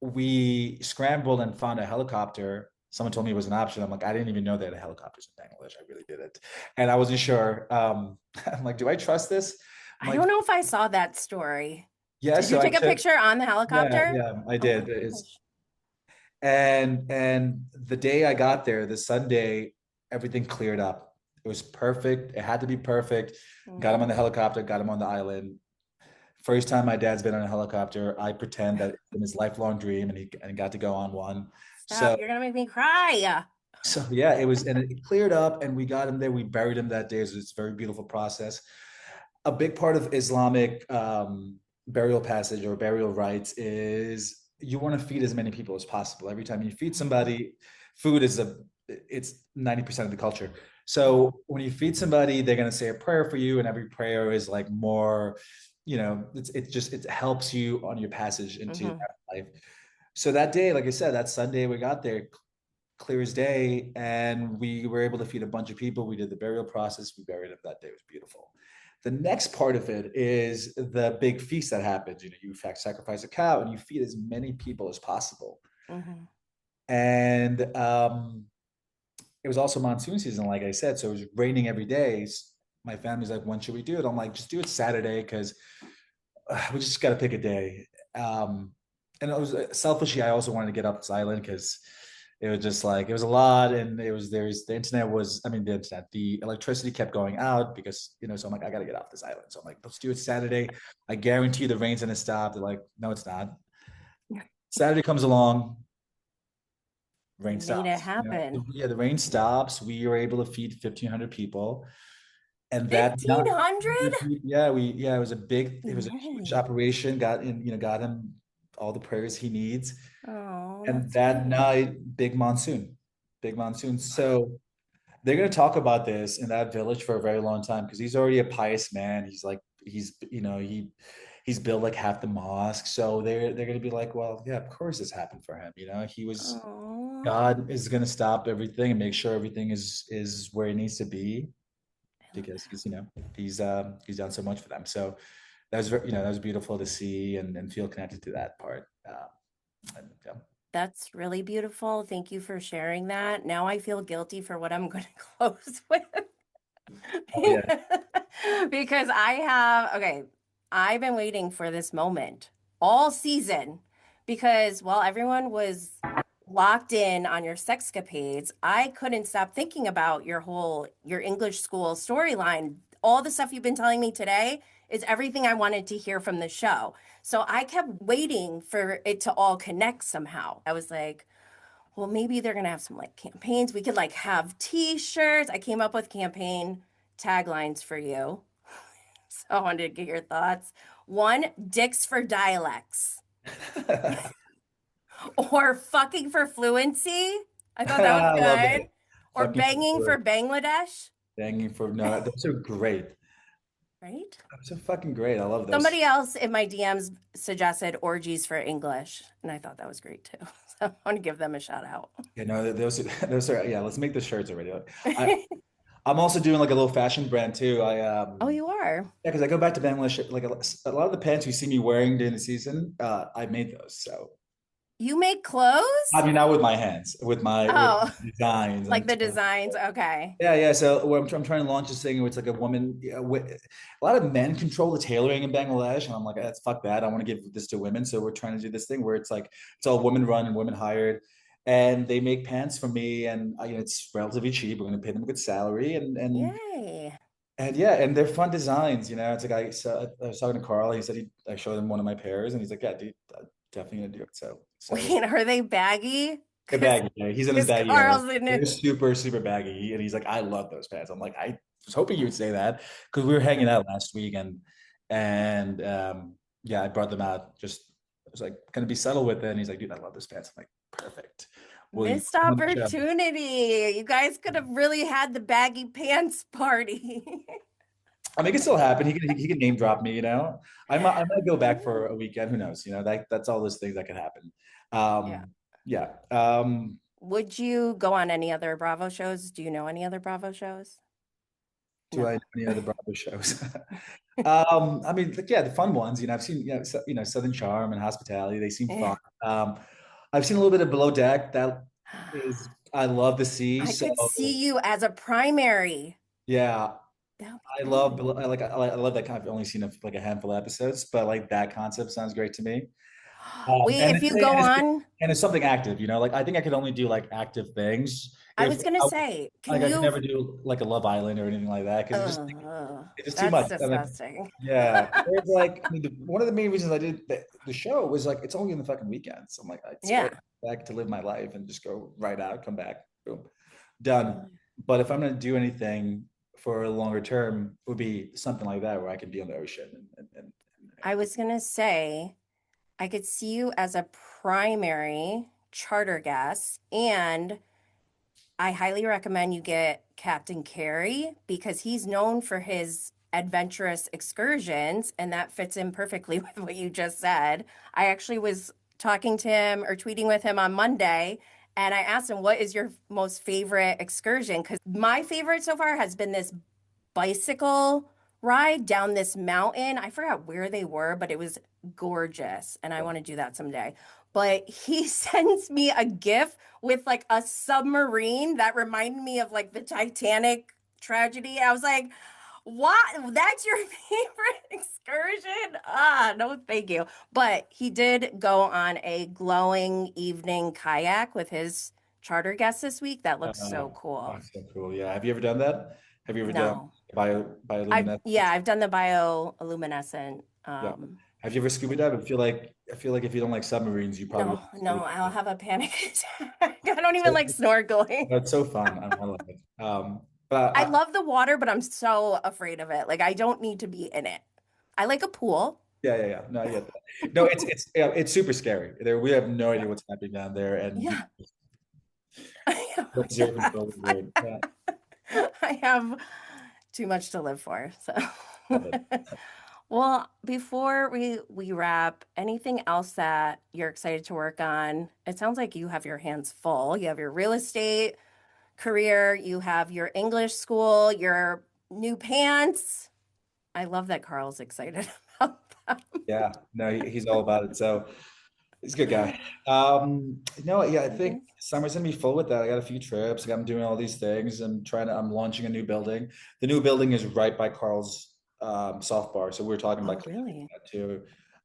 we scrambled and found a helicopter. Someone told me it was an option. I'm like, I didn't even know they had helicopters in Bangladesh. I really didn't, and I wasn't sure. I'm like, do I trust this? I'm I like, don't know if I saw that story. yeah. Did you So I take a took, picture on the yeah, helicopter? yeah, I Oh my did. It's gosh. and the day I got there, the Sunday, everything cleared up. It was perfect. It had to be perfect. Got him on the Mm. helicopter. Got him on the island. First time my dad's been on a helicopter, I pretend that it's been his lifelong dream, and he got to go on one. Stop. So You're gonna make me cry. yeah, it was, and it cleared up, and we got him there. We buried him that day. So it's a very beautiful process. A big part of Islamic burial passage or burial rites is you want to feed as many people as possible. Every time you feed Mhm. somebody, food is it's 90% of the culture. Mhm. So when you feed somebody, they're going to say a prayer for you, and every prayer is like more, it helps you on your passage into Mhm. that life. So that day, like I said, that Sunday we got there, clear as day, and we were able to feed a bunch of people. We did the burial process. We buried him that day. It was beautiful. The next part of it is the big feast that happens. You sacrifice a cow and you feed as many people as possible. Mhm. And it was also monsoon season, like I said, so it was raining every day. My family's like, "When should we do it?" I'm like, "Just do it Saturday because we just got to pick a day." And it was selfishly, I also wanted to get off this island because it was just like it was a lot, and there's the internet was, I mean, the electricity kept going out because so I'm like, I got to get off this island. So I'm like, let's do it Saturday. I guarantee the rain's gonna stop. They're like, no, it's not. Saturday comes along, rain You made it stops. happen. Yeah, the rain stops. We were able to feed 1,500 people, and that not 1,500? yeah, it was a You huge did. operation. Got him all the prayers he needs. Oh, And that's that cute. night, big monsoon. So they're going to talk about this in that village for a very long time because he's already a pious man. He's like he's built like half the mosque. So they're going to be like, well, yeah, of course this happened for him. He was Oh, God is going to stop everything and make sure everything is where it needs to be I love because that. he's done so much for them. So that was beautiful to see and feel connected to that part. Yeah. That's really beautiful. Thank you for sharing that. Now I feel guilty for what I'm going to close with. Oh yeah. Because okay, I've been waiting for this moment all season because while everyone was locked in on your sexcapades, I couldn't stop thinking about your English school storyline. All the stuff you've been telling me today is everything I wanted to hear from the show. So I kept waiting for it to all connect somehow. I was like, well, maybe they're gonna have some like campaigns. We could like have t-shirts. I came up with campaign taglines for you. So I wanted to get your thoughts. One, dicks for dialects or fucking for fluency. I thought that was I love that. good. Or Fucking banging for Bangladesh, banging for no, those are great. right? Those are fucking great. I love those. Somebody else in my DMs suggested orgies for English, and I thought that was great too. So I want to give them a shout out. Those those are yeah. Let's make the shirts already. I I'm also doing like a little fashion brand too. Oh, you are? Yeah, because I go back to Bangladesh. Like a lot of the pants you see me wearing during the season, I made those. So You make I clothes? mean, not with my hands, with Oh, designs like and the designs. Okay. yeah, yeah. So I'm trying to launch this thing where it's like a woman. Yeah, a lot of men control the tailoring in Bangladesh, and I'm like, that's fuck that. I want to give this to women. So we're trying to do this thing where it's like it's all women run and women hired, and they make pants for me, and it's relatively cheap. We're going to pay them a good salary, Yay. and yeah, and they're fun designs. It's like I was talking to Carl. He said I showed him one of my pairs, and he's like, yeah, dude, I'm definitely gonna do it. So Wait, are they baggy? they're Because baggy. Yeah. He's in his because baggy era. Carl's in They're it. super, super baggy. And he's like, I love those pants. I'm like, I was hoping you would say that because we were hanging out last week and yeah, I brought them out. I was like, gonna be subtle with it. And he's like, dude, I love those pants. I'm like, perfect. Will you Missed put them on the show? opportunity. You guys could have really had the baggy pants party. I mean, it can still happen. He can name drop me, I might go back for a weekend. Who knows? That's all those things that could happen. Yeah. Yeah. Would you go on any other Bravo shows? Do you know any other Bravo shows? Do I No. know any other Bravo shows? I mean, like, yeah, the fun ones. I've seen, Southern Charm and Hospitality. They seem fun. Yeah. I've seen a little bit of Below Deck. That is, I love the sea. I could So see you as a primary. yeah, That would be I love, good. I love that kind of. I've only seen like a handful of episodes, but like that concept sounds great to me. Wait, And if you go on, it's something active. Like I think I could only do like active things I if was gonna say, can I could you? never do like a Love Island or anything like that because it's just too That's much. I mean, disgusting. yeah, it's like I mean, one of the main reasons I did the show was like it's only in the fucking weekends. I'm like, it's great Yeah. back to live my life and just go right out, come back, boom, done. But if I'm gonna do anything for a longer term, it would be something like that where I can be on the ocean I was gonna say, I could see you as a primary charter guest, and I highly recommend you get Captain Carey because he's known for his adventurous excursions, and that fits in perfectly with what you just said. I actually was talking to him or tweeting with him on Monday, and I asked him, what is your most favorite excursion? Because my favorite so far has been this bicycle ride down this mountain. I forgot where they were, but it was gorgeous. And I want to do that someday. But he sends me a GIF with like a submarine that reminded me of like the Titanic tragedy. I was like, what? That's your favorite excursion? Ah, no, thank you. But he did go on a glowing evening kayak with his charter guest this week. That looks so cool. That's so cool. Yeah. Have you ever done that? Have you ever done No. bioluminescence? I've done the bioluminescent. Yeah. Have you ever scuba dived? I feel like if you don't like submarines, you probably No, won't no, scuba I'll dive. have a panic attack. I don't even So, like snorkeling. that's so fun. I love it. But I love the water, but I'm so afraid of it. Like I don't need to be in it. I like a pool. Yeah. No, I get that. No, it's yeah, it's super scary. There, we have no idea Yeah. what's happening down there, and you Yeah. have zero control over it. Yeah, I have too much to live for. So, love it. well, before we wrap, anything else that you're excited to work on? It sounds like you have your hands full. You have your real estate career, you have your English school, your new pants. I love that Carl's excited about Yeah, no, he's all about it. So he's a good guy. them. No, yeah, I It think is. summer's gonna be full with that. I got a few trips. I'm doing all these things. I'm launching a new building. The new building is right by Carl's soft bar. So we're talking about Oh, really? that too.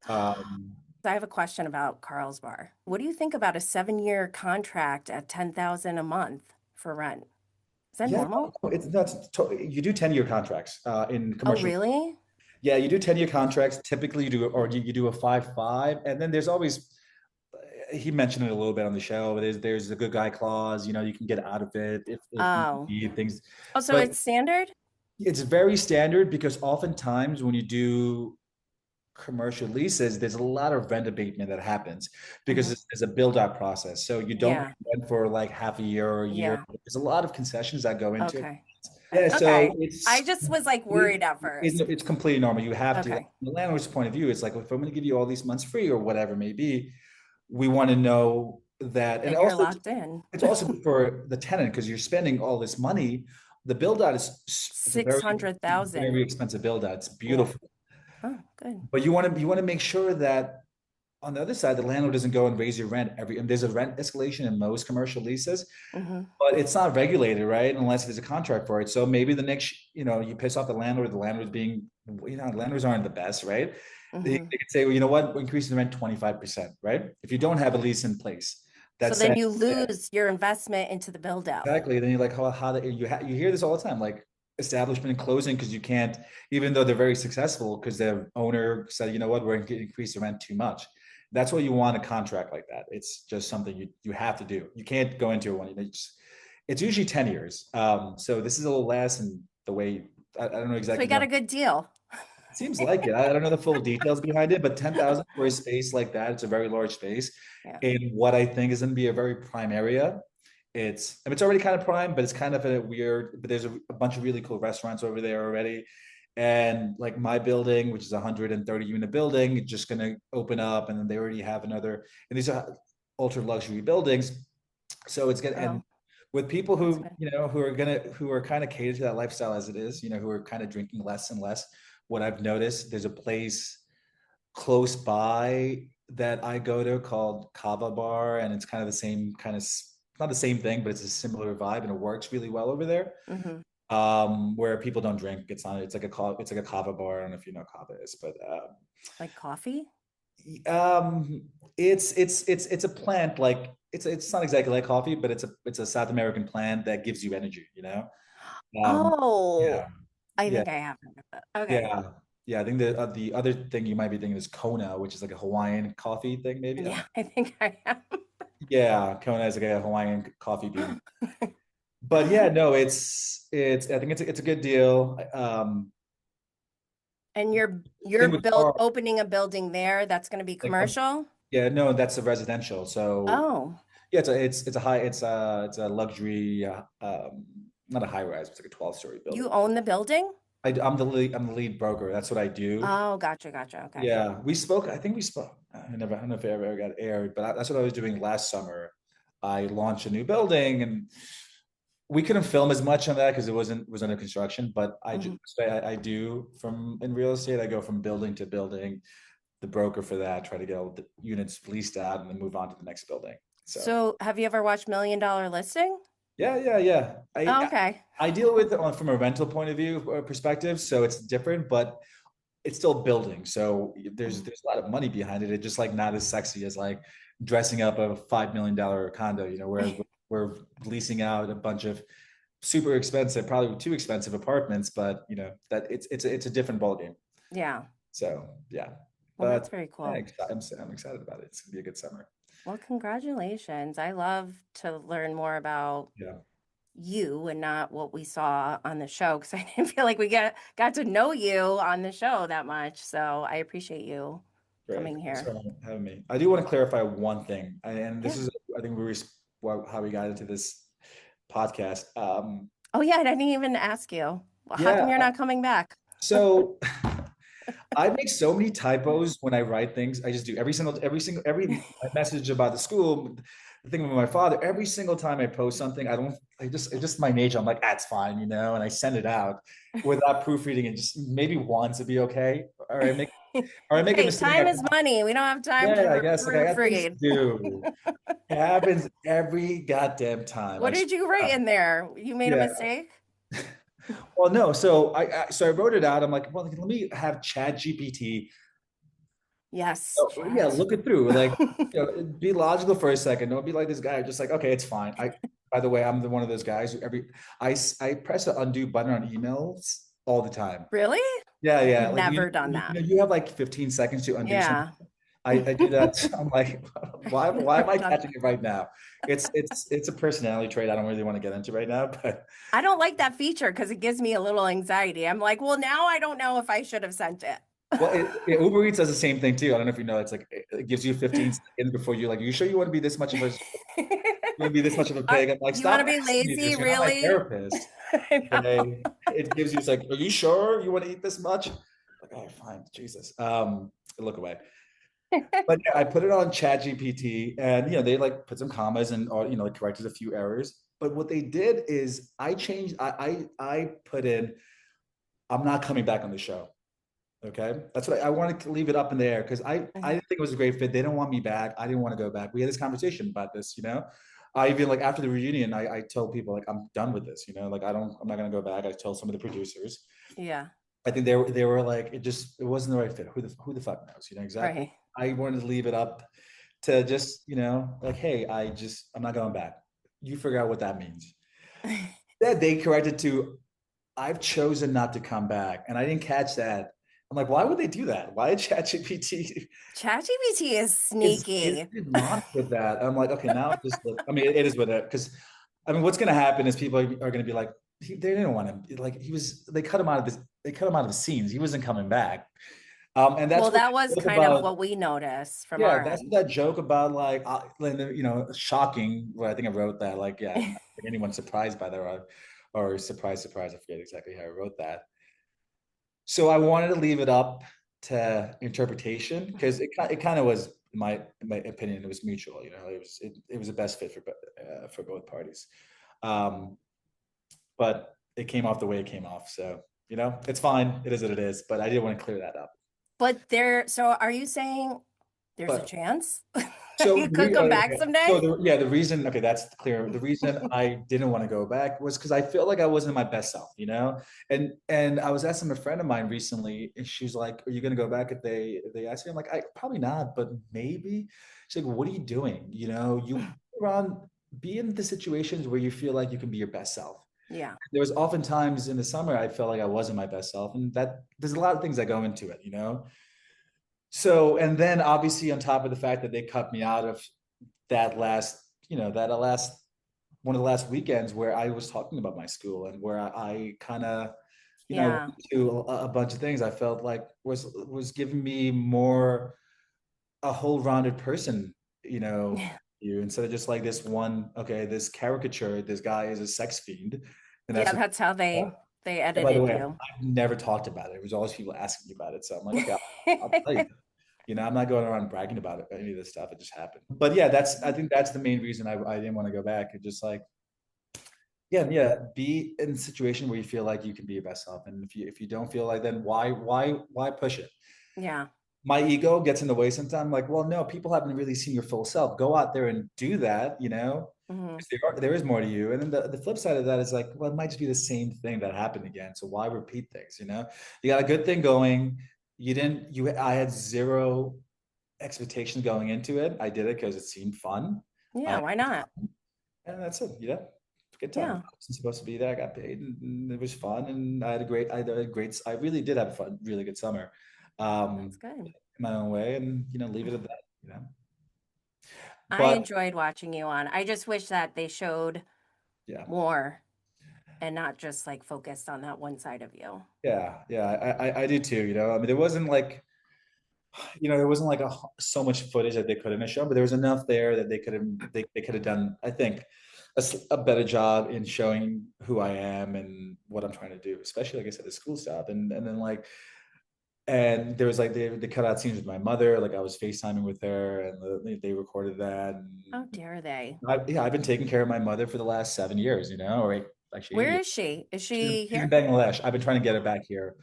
Um, I have a question about Carl's Bar. What do you think about a 7-year contract at 10,000 a month for rent? Is that yeah, normal? it's that's you do 10-year contracts in Oh, commercial. really? Yeah, you do 10-year contracts. Typically, you do a 5-5, and then there's always he mentioned it a little bit on the show. But there's a good guy clause. You know, you can get out of it if you Oh. need things. Oh, so But it's standard? it's very standard because oftentimes when you do commercial leases, there's a lot of rent abatement that happens because Hmm. there's a build out process. So you don't Yeah. rent for like half a year or a year. Yeah. There's a lot of concessions that go into it. Okay. Yeah, so Okay. I just was like worried at first. it's completely normal. You have to, Okay. from the landlord's point of view, it's like if I'm going to give you all these months free or whatever it may be, we want to know that. And That you're also, locked in. it's also for the tenant because you're spending all this money. The build out is it's a very 600,000. expensive build out. It's Yeah. beautiful, Oh, good. but you want to make sure that on the other side, the landlord doesn't go and raise your rent and there's a rent escalation in most commercial leases, Hmm. but it's not regulated, right? Unless there's a contract for it. So maybe the next, you piss off the landlord's being, landlords aren't the best, right? Hmm. They could say, well, you know what, we're increasing the rent 25%, right? If you don't have a lease in place, So that's then saying, you yeah, lose your investment into the build out. exactly. Then you're like, you hear this all the time, like establishment closing because you can't, even though they're very successful, because their owner said, you know what, we're going to increase the rent too much. That's why you want a contract like that. It's just something you have to do. You can't go into one. It's usually 10 years. So this is a little less, and the way I don't know So we exactly got the a good deal. it seems like it. I don't know the full details behind it, but 10,000 for a space like that, it's a very large space Yeah. in what I think is going to be a very prime area. It's already kind of prime, but it's kind of a weird, but there's a bunch of really cool restaurants over there already. And like my building, which is a 130 unit building, it's just going to open up. And then they already have another, and these are ultra luxury buildings. So it's going to, and Oh, with people that's who, good. who are kind of catered to that lifestyle as it is, who are kind of drinking less and less. What I've noticed, there's a place close by that I go to called Kava Bar, and it's kind of the same kind of not the same thing, but it's a similar vibe, and it works really well over there. Hmm. Where people don't drink, it's like a Kava bar. I don't know if you know Kava is, but Like coffee? it's a plant like it's not exactly like coffee, but it's a South American plant that gives you energy. Oh, Yeah, I yeah, think I have heard of it. Okay. yeah. Yeah, I think the other thing you might be thinking is Kona, which is like a Hawaiian coffee thing, maybe. I don't Yeah, know. I think I have. Yeah, Kona is like a Hawaiian coffee bean. But yeah, no, it's I think it's a good deal. And you're Thing with build car, opening a building there that's going to be like commercial? yeah, no, that's a residential. So Oh, yeah, it's a high it's a luxury not a high rise, it's like a 12-story building. you own the building? I'm the lead broker. That's what I do. Oh, gotcha, gotcha. Okay. Yeah, I think we spoke. I don't know if it ever got aired, but that's what I was doing last summer. I launched a new building, and we couldn't film as much on that because it was under construction. But Hmm. I do from in real estate. I go from building to building, the broker for that, try to get all the units leased out, and then move on to the next building. So So, have you ever watched Million Dollar Listing? yeah. Oh, okay. I deal with it from a rental point of view perspective, so it's different, but it's still building. So Mhm. there's a lot of money behind it. It's just like not as sexy as like dressing up a $5 million condo, whereas we're leasing out a bunch of super expensive, probably too expensive apartments, but that it's a different ballgame. Yeah. So yeah, Well, but that's very yeah, cool. I'm excited about it. It's gonna be a good summer. Well, congratulations. I love to learn more about Yeah. you and not what we saw on the show because I didn't feel like we got to know you on the show that much. So I appreciate you Great. coming Thanks here. for having me. I do want to clarify one thing, and this Yeah. is, I think, how we got into this podcast. Oh yeah, I didn't even ask you. Well, how come Yeah. you're not coming back? So I make so many typos when I write things. I just do every message about the school, the thing with my father. Every single time I post something, I don't. It's just my nature. I'm like, that's fine, and I send it out without proofreading it. Just maybe once would be okay. Or I make a Hey, mistake. time is money. We don't have time Yeah, to I guess like I got things to proofread. do. It happens every goddamn time. What did you write in there? You made a Yeah. mistake? Well, no. So I wrote it out. I'm like, well, let me have Chat GPT. Yes, Oh, yeah, chat. look it through. Like, be logical for a second. Don't be like this guy, just like, okay, it's fine. By the way, I'm one of those guys who I press the undo button on emails all the time. Really? Yeah, I've yeah. Like, never done that. you have like 15 seconds to undo something. Yeah. I do that. I'm like, why am Never I done catching that. it right now? It's a personality trait I don't really want to get into right now, but I don't like that feature because it gives me a little anxiety. I'm like, well, now I don't know if I should have sent it. well, Uber Eats does the same thing too. I don't know if you know. It's like it gives you 15 seconds before you're like, you sure you want to be this much of a pig? I'm like, You want to stop be asking me lazy, this. You're not my really? therapist. I know. Okay. It gives you, it's like, are you sure you want to eat this much? Like, oh, fine, Jesus. Look away. But yeah, I put it on Chat GPT, and they like put some commas and, or like corrected a few errors. But what they did is I changed. I put in, I'm not coming back on the show. Okay, that's what I wanted to leave it up in the air because I didn't think it was a great fit. They didn't want me back. I didn't want to go back. We had this conversation about this. I even, like, after the reunion, I told people, like, I'm done with this. Like, I'm not gonna go back. I told some of the producers. Yeah, I think they were like, it wasn't the right fit. Who the fuck knows? Exactly. right. I wanted to leave it up to just, like, hey, I'm not going back. You figure out what that means. Then they corrected to, I've chosen not to come back. And I didn't catch that. I'm like, why would they do that? Why did ChatGPT ChatGPT is it sneaky. did not with that? I'm like, okay, now just look. I mean, it is with it. Because I mean, what's gonna happen is people are gonna be like, they didn't want him. Like, they cut him out of the scenes. He wasn't coming back. And that's Well, what that that was joke kind of about. what we noticed from Yeah, our that's end. that joke about, like, shocking. Where I think I wrote that. Like, yeah, I don't think anyone's surprised by that, or surprise, surprise. I forget exactly how I wrote that. So I wanted to leave it up to interpretation because it kind of was, in my opinion, it was mutual. It was the best fit for both parties. Um, but it came off the way it came off. So it's fine. It is what it is. But I did want to clear that up. So are you saying there's a But chance So you could come back okay. So someday? the reason, okay, that's clear. The reason I didn't want to go back was because I felt like I wasn't my best self. And I was asking a friend of mine recently, and she's like, "Are you going to go back if they ask you?" I'm like, "I probably not, but maybe." She's like, "What are you doing? You around be in the situations where you feel like you can be your best self." Yeah. There was oftentimes in the summer I felt like I wasn't my best self, and that there's a lot of things that go into it. So, and then obviously on top of the fact that they cut me out of that last one of the last weekends where I was talking about my school and where I kind of, I went Yeah. to a bunch of things I felt like was giving me more a whole rounded person, instead of just like this one, okay, this caricature, this guy is a sex fiend. And Yeah, that's that's how they and by the edited way, you. I've never talked about it. It was always people asking me about it. So I'm like, okay, I'll tell you. I'm not going around bragging about it, any of this stuff. It just happened. But yeah, I think that's the main reason I didn't want to go back. It just like, yeah, yeah, be in a situation where you feel like you can be your best self. And if you don't feel like, then why push it? Yeah. My ego gets in the way sometimes. I'm like, well, no, people haven't really seen your full self. Go out there and do that, Hmm. 'cause there is more to you. And then the flip side of that is like, well, it might just be the same thing that happened again. So why repeat things? You got a good thing going. I had zero expectations going into it. I did it because it seemed fun. Yeah, Uh, why not? and that's it. Good time. Yeah, I wasn't supposed to be there. I got paid, and it was fun. And I really did have a fun, really good summer. that's good. In my own way, and leave it at that. I But enjoyed watching you on. I just wish that they showed yeah, more. and not just like focused on that one side of you. Yeah, yeah, I do too. I mean, there wasn't like, there wasn't like so much footage that they could have shown, but there was enough there that they could have done, I think, a better job in showing who I am and what I'm trying to do, especially like I said, the school stuff, and then like, and there was like they cut out scenes with my mother, like I was FaceTiming with her, and they recorded that, and How dare they? yeah, I've been taking care of my mother for the last 7 years, or actually 8 Where years. is she? Is She's, she she's in here? Bangladesh. I've been trying to get her back here.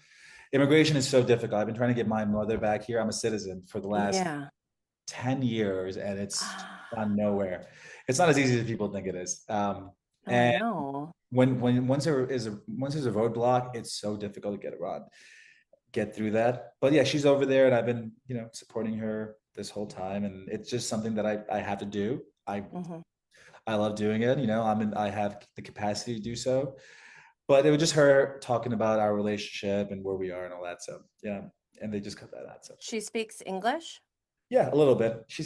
Immigration is so difficult. I've been trying to get my mother back here. I'm a citizen for the last Yeah. 10 years, and it's gone nowhere. It's not as easy as people think it is. No, I And know. once there's a roadblock, it's so difficult to get through that. But yeah, she's over there, and I've been supporting her this whole time, and it's just something that I have to do. Hmm. I love doing it. I have the capacity to do so. But it was just her talking about our relationship and where we are and all that. So yeah, and they just cut that out. So She speaks English? yeah, a little bit. She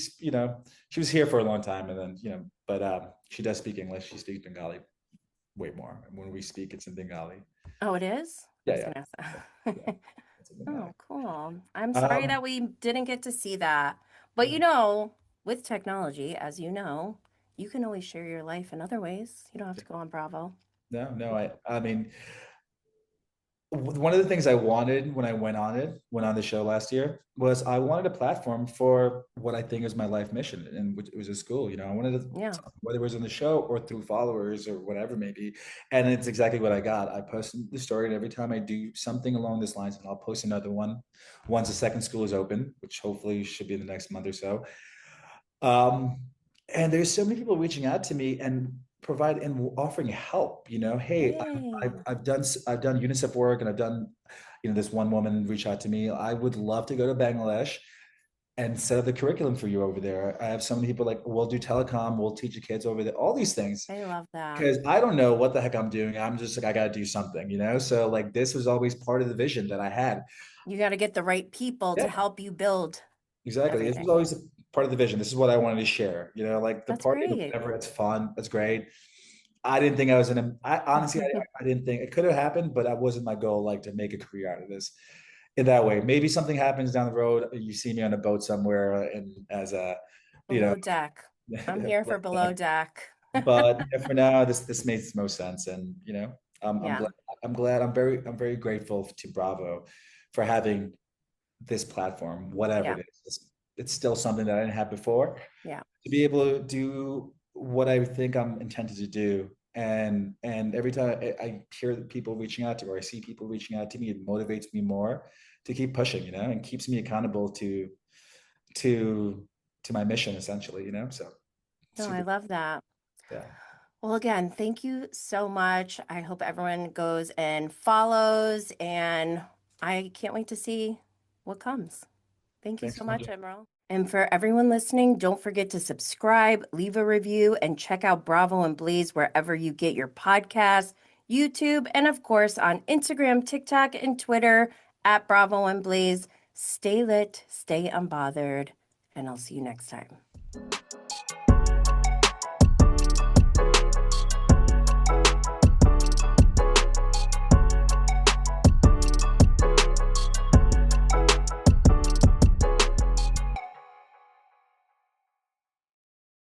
was here for a long time, and then but she does speak English. She speaks Bengali way more. And when we speak, it's in Bengali. Oh, it is? I Yeah, was yeah, gonna yeah. ask. It's in Bengali. Oh, cool. I'm sorry Um, that we didn't get to see that. But yeah, with technology, as you know, you can always share your life in other ways. You don't have yeah. to go on Bravo. No, no. I mean, one of the things I wanted when I went on the show last year, was I wanted a platform for what I think is my life mission, and which it was a school. I wanted to, Yeah. whether it was on the show or through followers or whatever maybe, and it's exactly what I got. I post the story, and every time I do something along this lines, and I'll post another one once the second school is open, which hopefully should be in the next month or so. Um, and there's so many people reaching out to me and offering help. Hey, Yay. I've done UNICEF work, and I've done, this one woman reached out to me. I would love to go to Bangladesh and set up the curriculum for you over there. I have so many people like, we'll do telecom, we'll teach the kids over there, all these things. I love that. Because I don't know what the heck I'm doing. I'm just like, I got to do something. So like, this was always part of the vision that I had. You got to get the right people to Yeah, help you build exactly. This was everything. always a part of the vision. This is what I wanted to share. Like the That's party, great. whatever, it's fun. It's great. I didn't think I was in a, I honestly, I didn't think it could have happened, but that wasn't my goal, like to make a career out of this in that way. Maybe something happens down the road. You see me on a boat somewhere and as a, you know, Below deck. I'm here for below deck. but for now, this makes the most sense. And, I'm Yeah. glad, I'm very grateful to Bravo for having this platform, whatever Yeah. it is. It's still something that I didn't have before, Yeah. to be able to do what I think I'm intended to do. And every time I hear people reaching out to, or I see people reaching out to me, it motivates me more to keep pushing, and keeps me accountable to to my mission essentially, So No, I super, love that. yeah. Well, again, thank you so much. I hope everyone goes and follows, and I can't wait to see what comes. Thank you Thanks so so much. much, Emerald. And for everyone listening, don't forget to subscribe, leave a review, and check out Bravo and Blaze wherever you get your podcasts, YouTube, and of course on Instagram, TikTok, and Twitter at Bravo and Blaze. Stay lit, stay unbothered, and I'll see you next time.